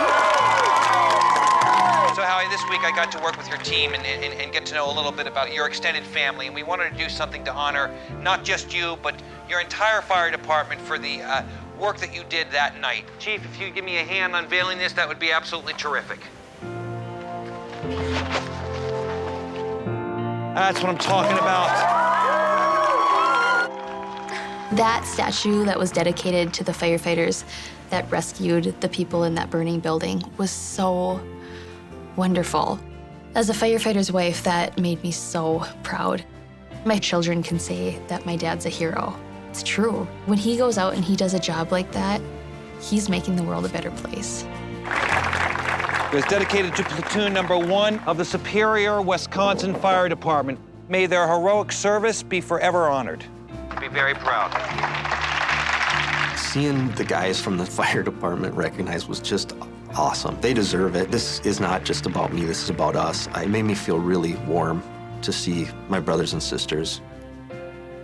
So, Howie, this week I got to work with your team and get to know a little bit about your extended family, and we wanted to do something to honor not just you, but your entire fire department for the work that you did that night. Chief, if you'd give me a hand unveiling this, that would be absolutely terrific. That's what I'm talking about.
That statue that was dedicated to the firefighters that rescued the people in that burning building was so wonderful. As a firefighter's wife, that made me so proud. My children can say that my dad's a hero. It's true. When he goes out and he does a job like that, he's making the world a better place.
It was dedicated to Platoon Number 1 of the Superior, Wisconsin Fire Department. May their heroic service be forever honored. Be very proud.
Seeing the guys from the fire department recognized was just awesome. They deserve it. This is not just about me, this is about us. It made me feel really warm to see my brothers and sisters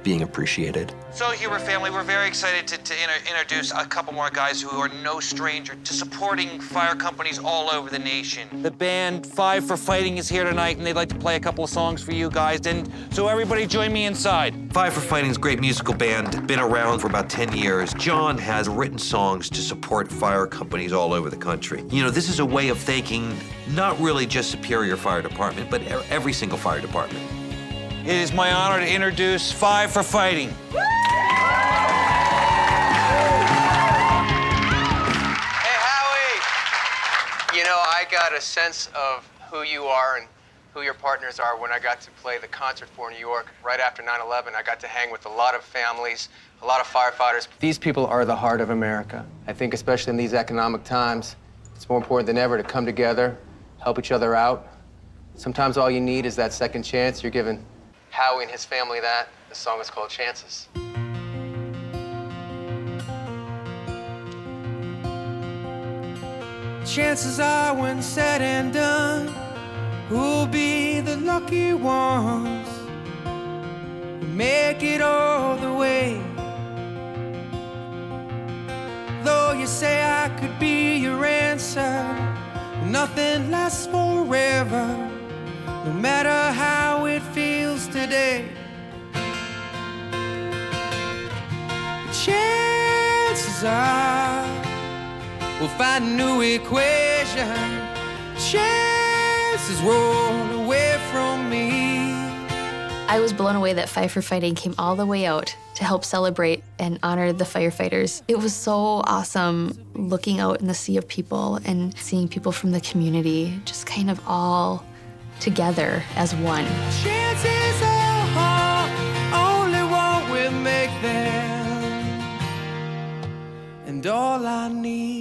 being appreciated.
So, Huber family, we're very excited to introduce a couple more guys who are no stranger to supporting fire companies all over the nation. The band Five for Fighting is here tonight, and they'd like to play a couple of songs for you guys. And so everybody join me inside.
Five for Fighting is a great musical band, been around for about 10 years. John has written songs to support fire companies all over the country. This is a way of thanking not really just Superior Fire Department, but every single fire department.
It is my honor to introduce Five for Fighting.
Hey, Howie! I got a sense of who you are and who your partners are when I got to play the concert for New York right after 9/11. I got to hang with a lot of families, a lot of firefighters. These people are the heart of America. I think especially in these economic times, it's more important than ever to come together, help each other out. Sometimes all you need is that second chance. You're giving Howie and his family that. The song is called Chances.
chances are when said and done, who'll be the lucky ones who make it all the way? Though you say I could be your answer, nothing lasts forever, no matter how it feels today. Chances are we'll find a new equation. Chances roll away from me.
I was blown away that Firefighting came all the way out to help celebrate and honor the firefighters. It was so awesome looking out in the sea of people and seeing people from the community just kind of all together as one.
Chances are only one will make them, and all I need.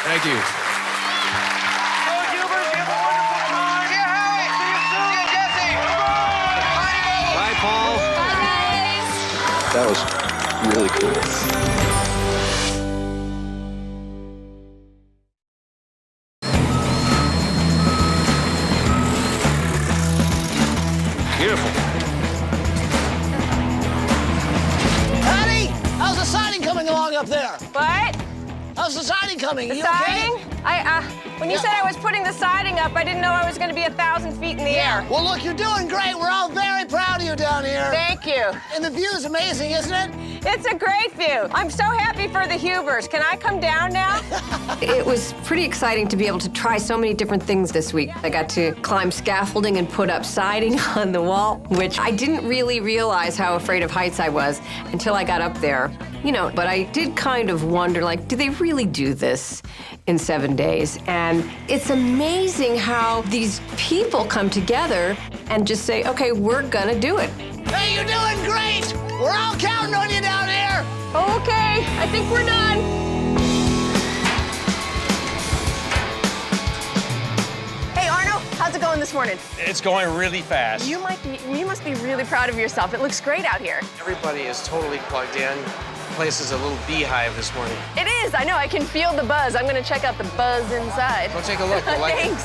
Thank you.
Bye, Paul.
Bye, guys.
That was really cool.
Beautiful.
Patty, how's the siding coming along up there?
What?
How's the siding coming?
The
You
siding?
okay?
When you said I was putting the siding up, I didn't know I was going to be 1,000 feet in the air.
Well, look, you're doing great. We're all very proud of you down here.
Thank you.
And the view is amazing, isn't it?
It's a great view. I'm so happy for the Hubers. Can I come down now?
It was pretty exciting to be able to try so many different things this week. I got to climb scaffolding and put up siding on the wall, which I didn't really realize how afraid of heights I was until I got up there. You know, but I did kind of wonder, like, do they really do this in 7 days? And it's amazing how these people come together and just say, okay, we're gonna do it.
Hey, you're doing great. We're all counting on you down here.
Okay, I think we're done. Hey, Arno, how's it going this morning?
It's going really fast.
You must be really proud of yourself. It looks great out here.
Everybody is totally plugged in. The place is a little beehive this morning.
It is, I know, I can feel the buzz. I'm gonna check out the buzz inside.
Go take a look. You'll like it.
Thanks.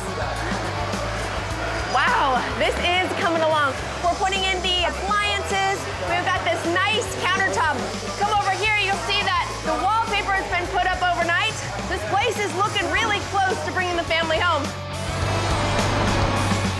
Wow, this is coming along. We're putting in the appliances. We've got this nice countertop. Come over here, you'll see that the wallpaper has been put up overnight. This place is looking really close to bringing the family home.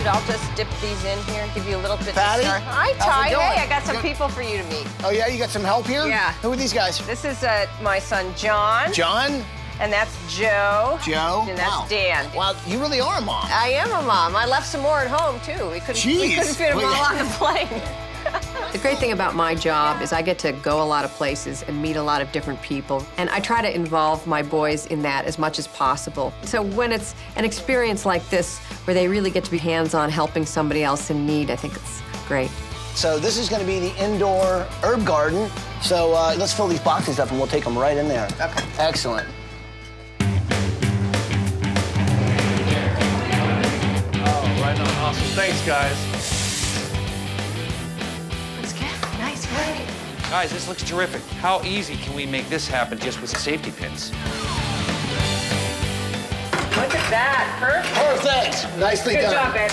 I'll just dip these in here and give you a little bit
Patty?
to start. Hi,
How's
Ty.
it going?
Hey, I got some
Good.
people for you to meet.
Oh, yeah? You got some help here?
Yeah.
Who are these guys?
This is my son, John.
John?
And that's Joe.
Joe?
And that's
Wow.
Dan.
Wow, you really are a mom.
I am a mom. I left some more at home, too. We couldn't fit them all on the plane.
The great thing about my job is I get to go a lot of places and meet a lot of different people. And I try to involve my boys in that as much as possible. So when it's an experience like this, where they really get to be hands-on helping somebody else in need, I think it's great.
So this is going to be the indoor herb garden. So let's fill these boxes up and we'll take them right in there. Okay. Excellent.
Oh, right on. Awesome. Thanks, guys.
Nice, great.
Guys, this looks terrific. How easy can we make this happen just with safety pins?
Look at that. Perfect.
Perfect. Nicely
Good
done.
job, Ed.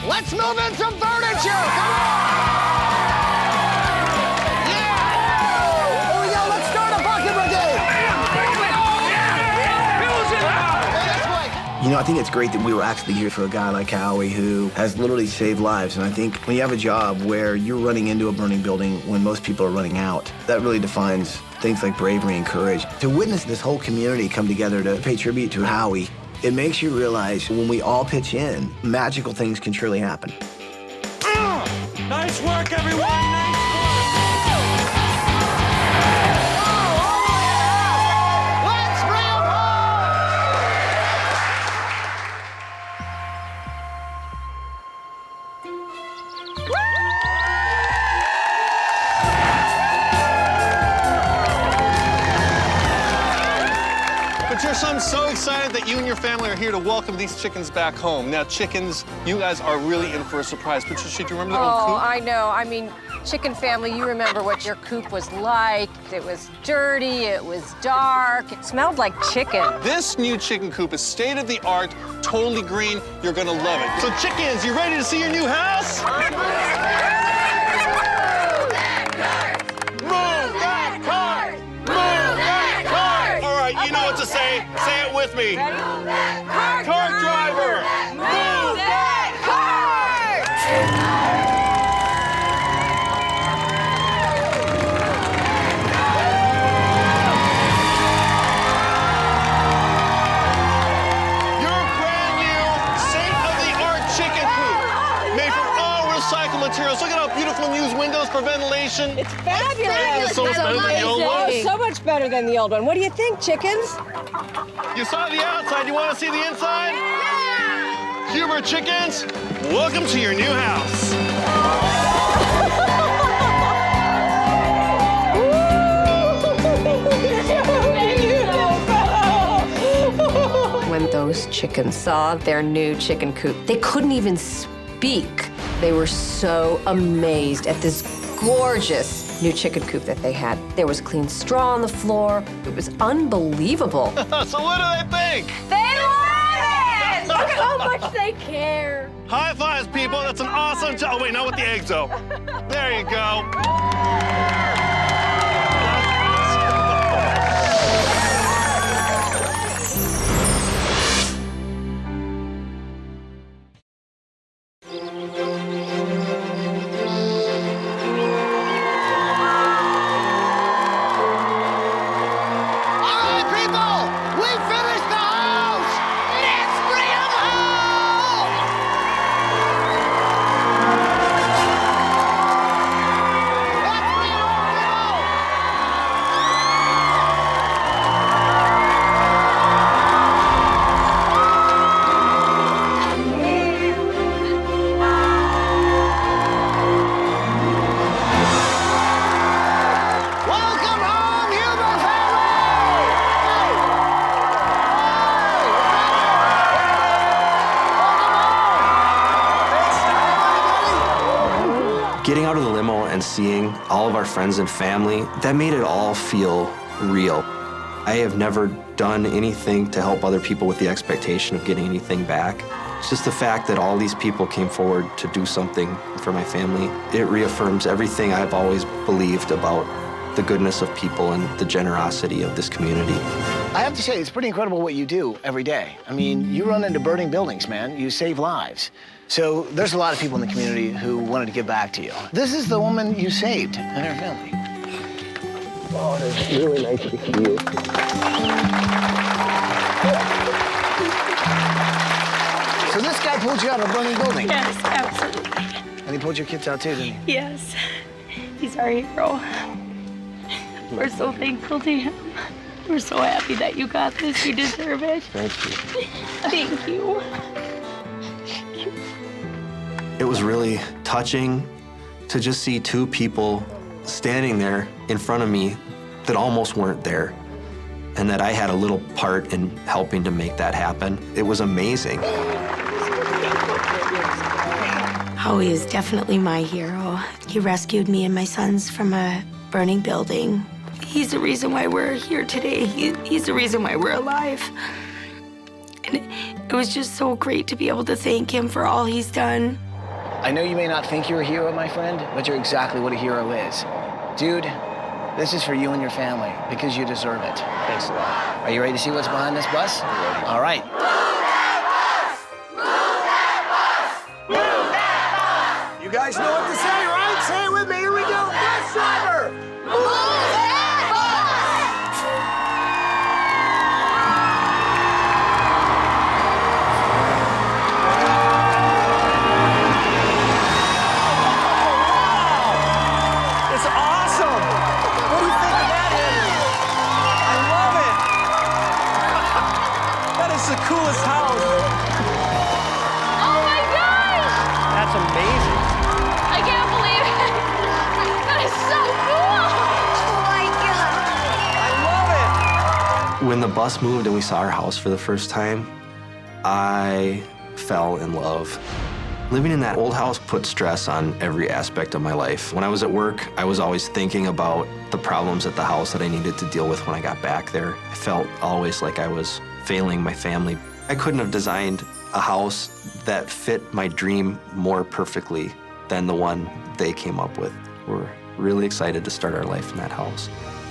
Let's move in some furniture. Come on. Yeah. Here we go. Let's start a bucket brigade.
You know, I think it's great that we were actually here for a guy like Howie who has literally saved lives. And I think when you have a job where you're running into a burning building when most people are running out, that really defines things like bravery and courage. To witness this whole community come together to pay tribute to Howie, it makes you realize when we all pitch in, magical things can truly happen.
Nice work, everyone. Nice work.
Let's bring them
So I'm so excited that you and your family are here to welcome these chickens back home. Now, chickens, you guys are really in for a surprise. Patricia, do you remember that old coop?
Oh, I know. I mean, chicken family, you remember what your coop was like. It was dirty, it was dark, it smelled like chicken.
This new chicken coop is state-of-the-art, totally green. You're gonna love it. So chickens, you ready to see your new house? You know what to say. Say it with me. Cart driver, move that cart! Your brand new, state-of-the-art chicken coop, made from all recycled materials. Look at how beautiful and used windows for ventilation.
It's fabulous.
It's so much better than the old one.
Oh, so much better than the old one. What do you think, chickens?
You saw the outside, you want to see the inside? Yeah! Huber chickens, welcome to your new house.
When those chickens saw their new chicken coop, they couldn't even speak. They were so amazed at this gorgeous new chicken coop that they had. There was clean straw on the floor. It was unbelievable.
So what do they think?
They love it! Look at how much they care.
High fives, people. That's an awesome job. Oh, wait, not with the eggs, though. There you go.
Getting out of the limo and seeing all of our friends and family, that made it all feel real. I have never done anything to help other people with the expectation of getting anything back. It's just the fact that all these people came forward to do something for my family. It reaffirms everything I've always believed about the goodness of people and the generosity of this community.
I have to say, it's pretty incredible what you do every day. I mean, you run into burning buildings, man. You save lives. So there's a lot of people in the community who wanted to give back to you. This is the woman you saved and her family. Oh, it's really nice to see you. So this guy pulled you out of a burning building?
Yes, absolutely.
And he pulled your kids out too, didn't he?
Yes. He's our hero. We're so thankful to him. We're so happy that you got this. You deserve it.
Thank you.
Thank you.
It was really touching to just see two people standing there in front of me that almost weren't there, and that I had a little part in helping to make that happen. It was amazing.
Howie is definitely my hero. He rescued me and my sons from a burning building. He's the reason why we're here today. He's the reason why we're alive. And it was just so great to be able to thank him for all he's done.
I know you may not think you're a hero, my friend, but you're exactly what a hero is. Dude, this is for you and your family, because you deserve it. Thanks a lot. Are you ready to see what's behind this bus? All right.
Move that bus!
You guys know what to say, right? Say it with me. Here we go. Bus driver! Move that bus!
It's awesome! What do you think of that, Eddie? I love it! That is the coolest house.
Oh my gosh!
That's amazing.
I can't believe it. That is so cool.
When the bus moved and we saw our house for the first time, I fell in love. Living in that old house put stress on every aspect of my life. When I was at work, I was always thinking about the problems at the house that I needed to deal with when I got back there. I felt always like I was failing my family. I couldn't have designed a house that fit my dream more perfectly than the one they came up with. We're really excited to start our life in that house.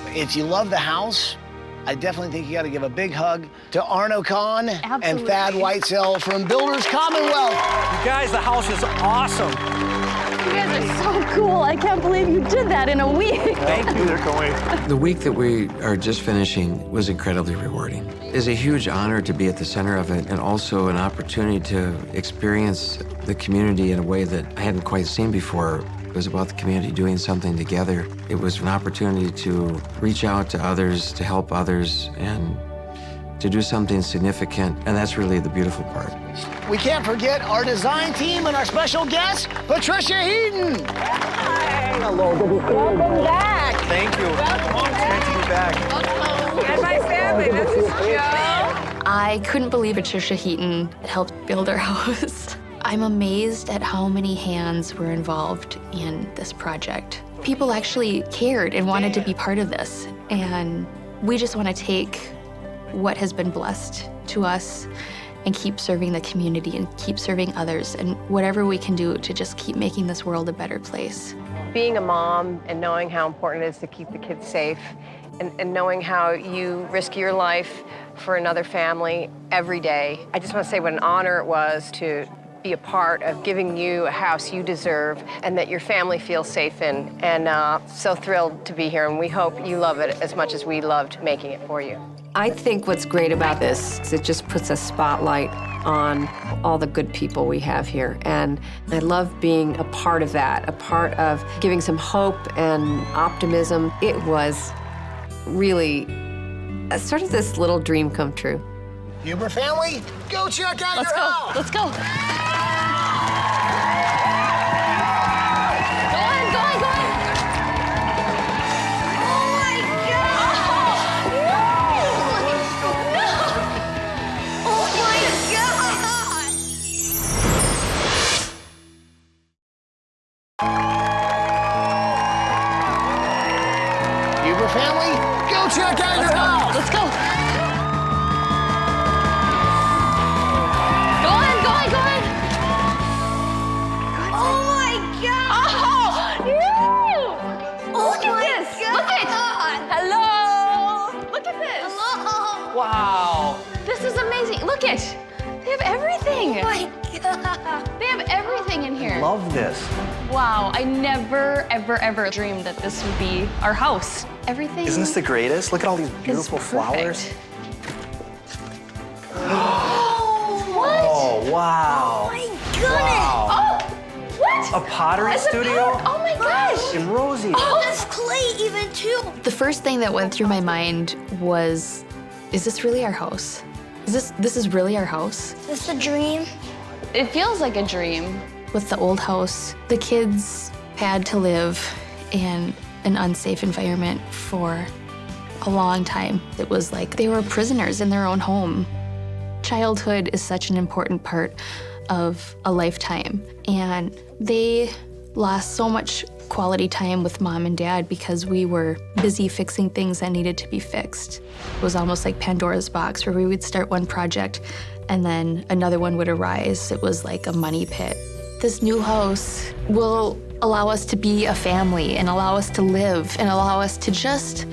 If you love the house, I definitely think you got to give a big hug to Arno Kahn and Thad Whitesell from Builders Commonwealth.
You guys, the house is awesome.
You guys are so cool. I can't believe you did that in a week.
Thank you. They're going.
The week that we are just finishing was incredibly rewarding. It's a huge honor to be at the center of it and also an opportunity to experience the community in a way that I hadn't quite seen before. It was about the community doing something together. It was an opportunity to reach out to others, to help others, and to do something significant, and that's really the beautiful part.
We can't forget our design team and our special guest, Patricia Heaton.
Hi. Hello, good to see you.
Welcome back.
Thank you. Welcome. It's great to be back.
And my family, this is Joe.
I couldn't believe Patricia Heaton helped build our house. I'm amazed at how many hands were involved in this project. People actually cared and wanted to be part of this. And we just want to take what has been blessed to us and keep serving the community and keep serving others and whatever we can do to just keep making this world a better place.
Being a mom and knowing how important it is to keep the kids safe and knowing how you risk your life for another family every day. I just want to say what an honor it was to be a part of giving you a house you deserve and that your family feels safe in. And so thrilled to be here, and we hope you love it as much as we loved making it for you.
I think what's great about this is it just puts a spotlight on all the good people we have here. And I love being a part of that, a part of giving some hope and optimism. It was really sort of this little dream come true.
Huber family, go check out your house.
Let's go.
Huber family, go check out your house.
Let's go. Go on.
Oh my God!
Look at this.
God.
Look at. Hello. Look at this.
Hello.
Wow.
This is amazing. Look at. They have everything.
Oh my God.
They have everything in here.
Love this.
Wow, I never, ever dreamed that this would be our house. Everything.
Isn't this the greatest? Look at all these beautiful flowers.
What?
Oh, wow.
Oh my goodness.
Wow.
Oh, what?
A pottery studio?
Oh my gosh.
And Rosie.
Oh, there's clay even too.
The first thing that went through my mind was, is this really our house? This is really our house?
Is this a dream?
It feels like a dream. With the old house, the kids had to live in an unsafe environment for a long time. It was like they were prisoners in their own home. Childhood is such an important part of a lifetime, and they lost so much quality time with mom and dad because we were busy fixing things that needed to be fixed. It was almost like Pandora's box, where we would start one project and then another one would arise. It was like a money pit. This new house will allow us to be a family and allow us to live and allow us to just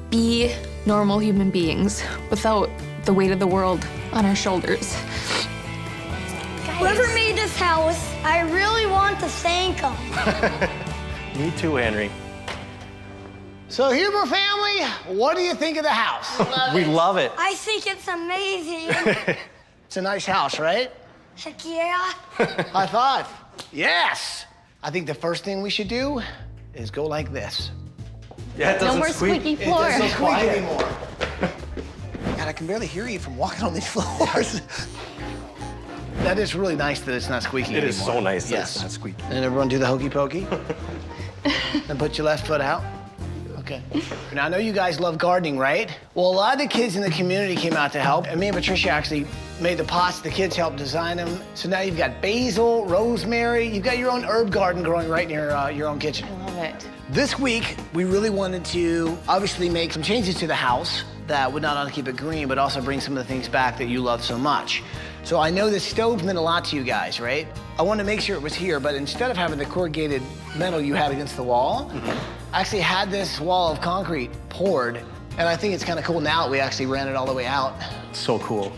be normal human beings without the weight of the world on our shoulders.
Whoever made this house, I really want to thank them.
Me too, Henry.
So Huber family, what do you think of the house?
We love it.
I think it's amazing.
It's a nice house, right?
Heck yeah.
I thought, yes. I think the first thing we should do is go like this.
Yeah, it doesn't
No more
squeak.
squeaky floor.
It doesn't squeak anymore. God, I can barely hear you from walking on these floors. That is really nice that it's not squeaking anymore.
It is so nice that
Yes.
it's not squeaky.
And everyone do the hokey pokey. And put your left foot out. Okay. Now, I know you guys love gardening, right? Well, a lot of the kids in the community came out to help, and me and Patricia actually made the pots. The kids helped design them. So now you've got basil, rosemary. You've got your own herb garden growing right near your own kitchen.
I love it.
This week, we really wanted to obviously make some changes to the house that would not only keep it green, but also bring some of the things back that you love so much. So I know this stove meant a lot to you guys, right? I wanted to make sure it was here, but instead of having the corrugated metal you had against the wall, I actually had this wall of concrete poured, and I think it's kind of cool now that we actually ran it all the way out.
So cool.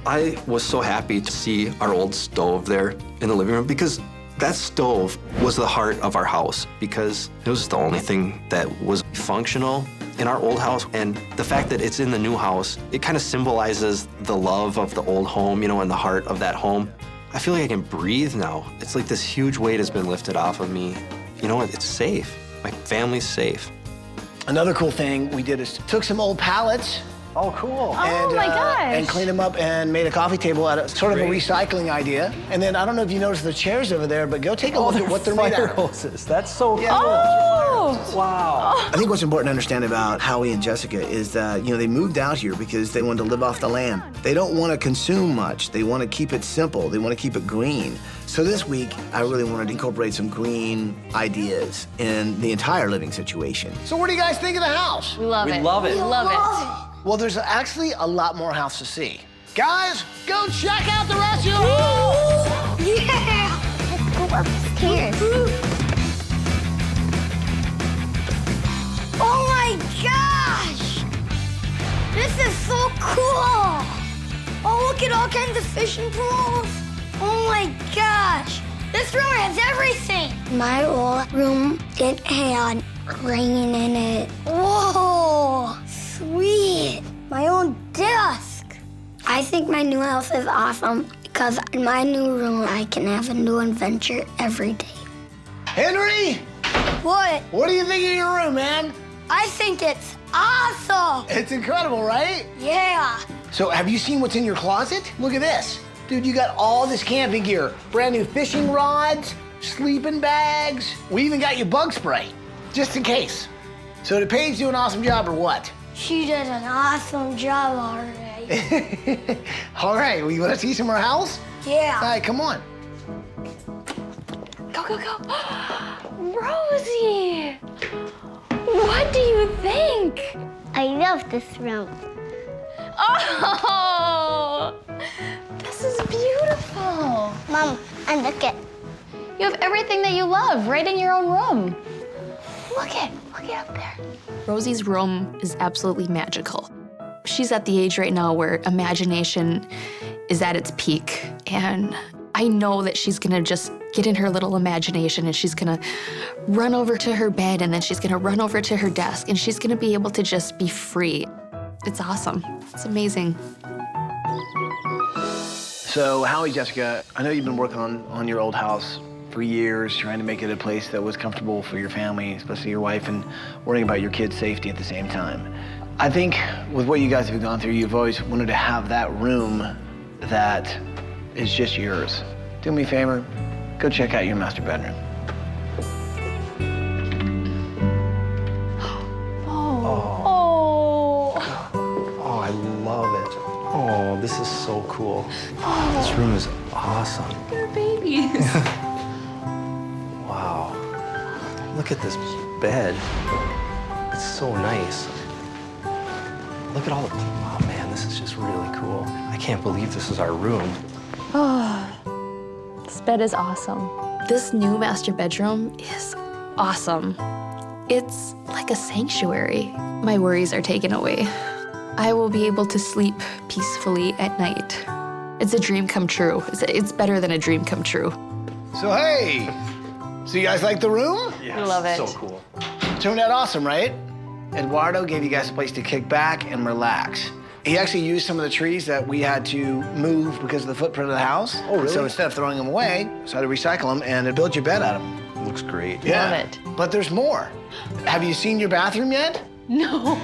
I was so happy to see our old stove there in the living room because that stove was the heart of our house because it was the only thing that was functional in our old house. And the fact that it's in the new house, it kind of symbolizes the love of the old home, you know, and the heart of that home. I feel like I can breathe now. It's like this huge weight has been lifted off of me. You know, it's safe. My family's safe.
Another cool thing we did is took some old pallets.
Oh, cool.
Oh my gosh.
And cleaned them up and made a coffee table out of sort of a recycling idea. And then I don't know if you noticed the chairs over there, but go take a look at what they're made out of.
Hoses. That's so cool.
Oh!
Wow.
I think what's important to understand about Howie and Jessica is that, you know, they moved out here because they wanted to live off the land. They don't want to consume much. They want to keep it simple. They want to keep it green. So this week, I really wanted to incorporate some green ideas in the entire living situation.
So what do you guys think of the house?
We love it.
We love it.
We love it.
Well, there's actually a lot more house to see. Guys, go check out the rest of your house!
Yeah! Let's go upstairs. Oh my gosh! This is so cool! Oh, look at all kinds of fishing pools. Oh my gosh! This room has everything! My old room didn't have rain in it. Whoa! Sweet! My own desk! I think my new house is awesome because in my new room, I can have a new adventure every day.
Henry!
What?
What do you think of your room, man?
I think it's awesome!
It's incredible, right?
Yeah!
So have you seen what's in your closet? Look at this. Dude, you got all this camping gear. Brand new fishing rods, sleeping bags. We even got you bug spray, just in case. So did Paige do an awesome job or what?
She did an awesome job already.
All right, well, you want to see some more house?
Yeah.
All right, come on.
Go, go, go. Rosie! What do you think?
I love this room.
Oh! This is beautiful.
Mom, and look at.
You have everything that you love right in your own room. Look it up there. Rosie's room is absolutely magical. She's at the age right now where imagination is at its peak. And I know that she's gonna just get in her little imagination and she's gonna run over to her bed and then she's gonna run over to her desk and she's gonna be able to just be free. It's awesome. It's amazing.
So, Howie, Jessica, I know you've been working on your old house for years, trying to make it a place that was comfortable for your family, especially your wife, and worrying about your kids' safety at the same time. I think with what you guys have gone through, you've always wanted to have that room that is just yours. Do me a favor, go check out your master bedroom.
Oh, I love it. Oh, this is so cool. This room is awesome.
They're babies.
Wow. Look at this bed. It's so nice. Look at all the, oh man, this is just really cool. I can't believe this is our room.
Oh, this bed is awesome. This new master bedroom is awesome. It's like a sanctuary. My worries are taken away. I will be able to sleep peacefully at night. It's a dream come true. It's better than a dream come true.
So, hey, so you guys like the room?
Yes, we love it.
So cool.
Turned out awesome, right? Eduardo gave you guys a place to kick back and relax. He actually used some of the trees that we had to move because of the footprint of the house.
Oh, really?
So instead of throwing them away, we decided to recycle them and build your bed out of them.
Looks great.
Yeah.
Love it.
But there's more. Have you seen your bathroom yet?
No.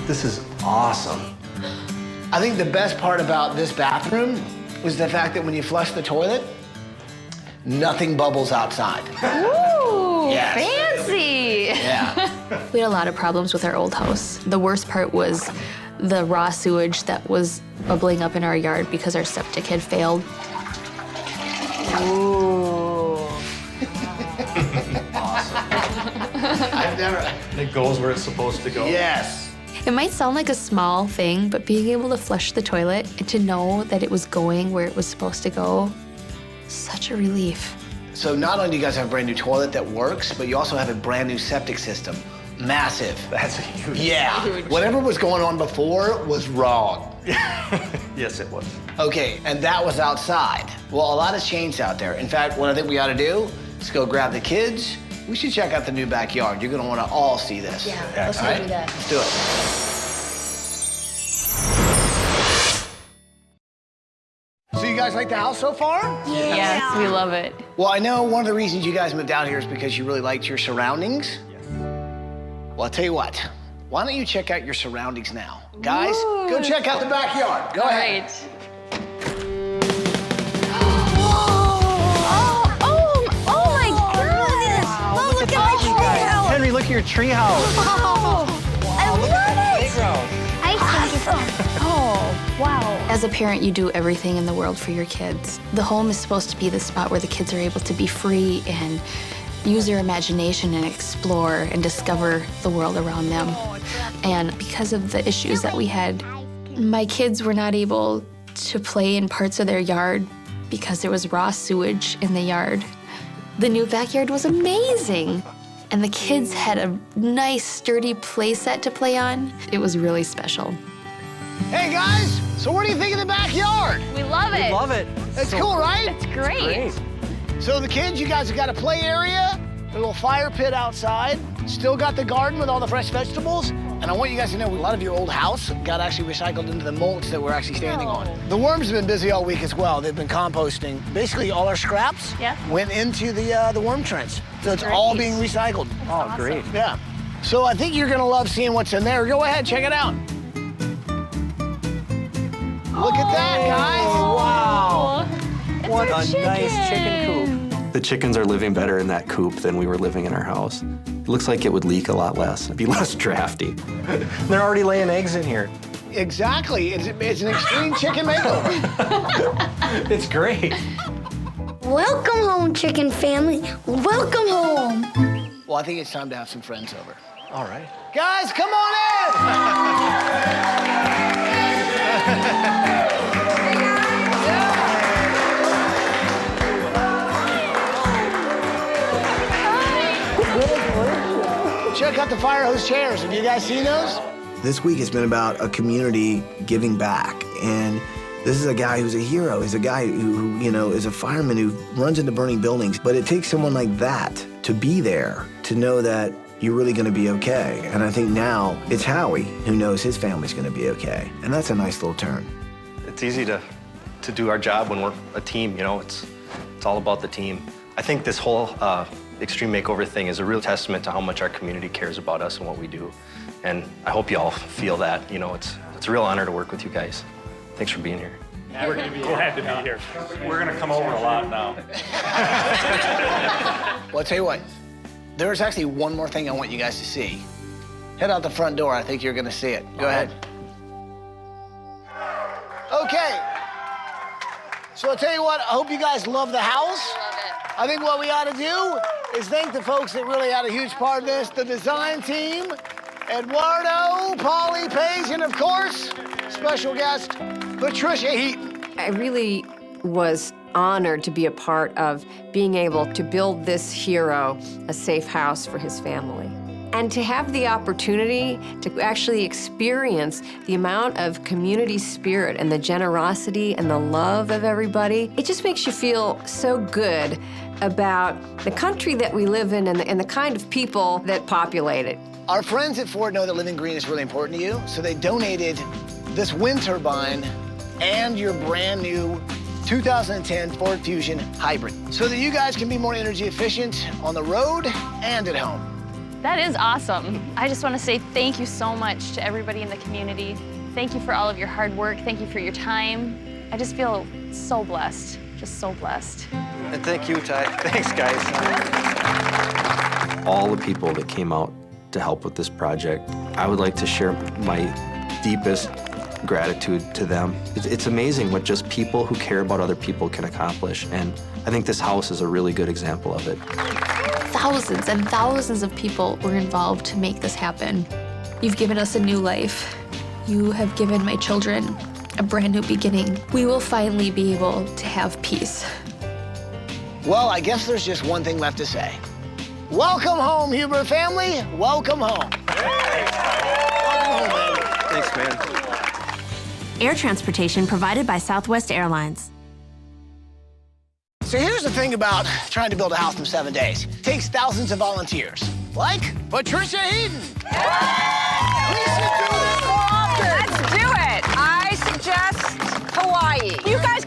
This is awesome.
I think the best part about this bathroom was the fact that when you flush the toilet, nothing bubbles outside.
Ooh. Yes.
Fancy.
Yeah.
We had a lot of problems with our old house. The worst part was the raw sewage that was bubbling up in our yard because our septic had failed.
Ooh.
I've never.
It goes where it's supposed to go.
Yes.
It might sound like a small thing, but being able to flush the toilet and to know that it was going where it was supposed to go, such a relief.
So not only do you guys have a brand new toilet that works, but you also have a brand new septic system. Massive.
That's a huge.
Yeah.
Huge.
Whatever was going on before was wrong.
Yes, it was.
Okay, and that was outside. Well, a lot has changed out there. In fact, what I think we ought to do is go grab the kids. We should check out the new backyard. You're gonna wanna all see this.
Yeah, let's
All right?
do that.
Let's do it. So you guys like the house so far?
Yes, we love it.
Well, I know one of the reasons you guys moved out here is because you really liked your surroundings. Yes. Well, I'll tell you what. Why don't you check out your surroundings now? Guys, go check out the backyard. Go ahead.
Oh my goodness.
Wow, look at my treehouse. Henry, look at your treehouse.
I love it. I think it's
Oh, wow. As a parent, you do everything in the world for your kids. The home is supposed to be the spot where the kids are able to be free and use their imagination and explore and discover the world around them. And because of the issues that we had, my kids were not able to play in parts of their yard because there was raw sewage in the yard. The new backyard was amazing. And the kids had a nice, sturdy play set to play on. It was really special.
Hey, guys, so what do you think of the backyard?
We love it.
We love it.
It's cool, right?
It's great.
So the kids, you guys have got a play area, a little fire pit outside, still got the garden with all the fresh vegetables, and I want you guys to know a lot of your old house got actually recycled into the mulch that we're actually standing on. The worms have been busy all week as well. They've been composting. Basically, all our scraps went into the worm trench. So it's all being recycled.
Oh, great.
Yeah. So I think you're gonna love seeing what's in there. Go ahead, check it out. Look at that, guys.
Wow. What a
chicken.
nice chicken coop.
The chickens are living better in that coop than we were living in our house. It looks like it would leak a lot less. It'd be less drafty.
They're already laying eggs in here.
Exactly. It's an extreme chicken makeover.
It's great.
Welcome home, chicken family. Welcome home.
Well, I think it's time to have some friends over.
All right.
Guys, come on in! Check out the fire hose chairs. Have you guys seen those?
This week has been about a community giving back. And this is a guy who's a hero. He's a guy who, you know, is a fireman who runs into burning buildings. But it takes someone like that to be there, to know that you're really gonna be okay. And I think now it's Howie who knows his family's gonna be okay. And that's a nice little turn.
It's easy to do our job when we're a team, you know. It's all about the team. I think this whole Extreme Makeover thing is a real testament to how much our community cares about us and what we do. And I hope you all feel that. You know, it's a real honor to work with you guys. Thanks for being here.
We're glad to be here. We're gonna come over a lot now.
Well, I'll tell you what. There's actually one more thing I want you guys to see. Head out the front door. I think you're gonna see it. Go ahead. Okay. So I'll tell you what, I hope you guys love the house. I think what we ought to do is thank the folks that really had a huge part of this, the design team, Eduardo, Polly, Paige, and of course, special guest, Patricia Heaton.
I really was honored to be a part of being able to build this hero a safe house for his family. And to have the opportunity to actually experience the amount of community spirit and the generosity and the love of everybody, it just makes you feel so good about the country that we live in and the kind of people that populate it.
Our friends at Ford know that living green is really important to you, so they donated this wind turbine and your brand new 2010 Ford Fusion Hybrid so that you guys can be more energy efficient on the road and at home.
That is awesome. I just want to say thank you so much to everybody in the community. Thank you for all of your hard work. Thank you for your time. I just feel so blessed, just so blessed.
And thank you, Ty. Thanks, guys.
all the people that came out to help with this project. I would like to share my deepest gratitude to them. It's amazing what just people who care about other people can accomplish, and I think this house is a really good example of it.
Thousands and thousands of people were involved to make this happen. You've given us a new life. You have given my children a brand new beginning. We will finally be able to have peace.
Well, I guess there's just one thing left to say. Welcome home, Huber family. Welcome home.
Thanks, man.
Air transportation provided by Southwest Airlines.
So here's the thing about trying to build a house in 7 days. It takes thousands of volunteers, like Patricia Heaton. We should do this more often.
Let's do it. I suggest Hawaii. You guys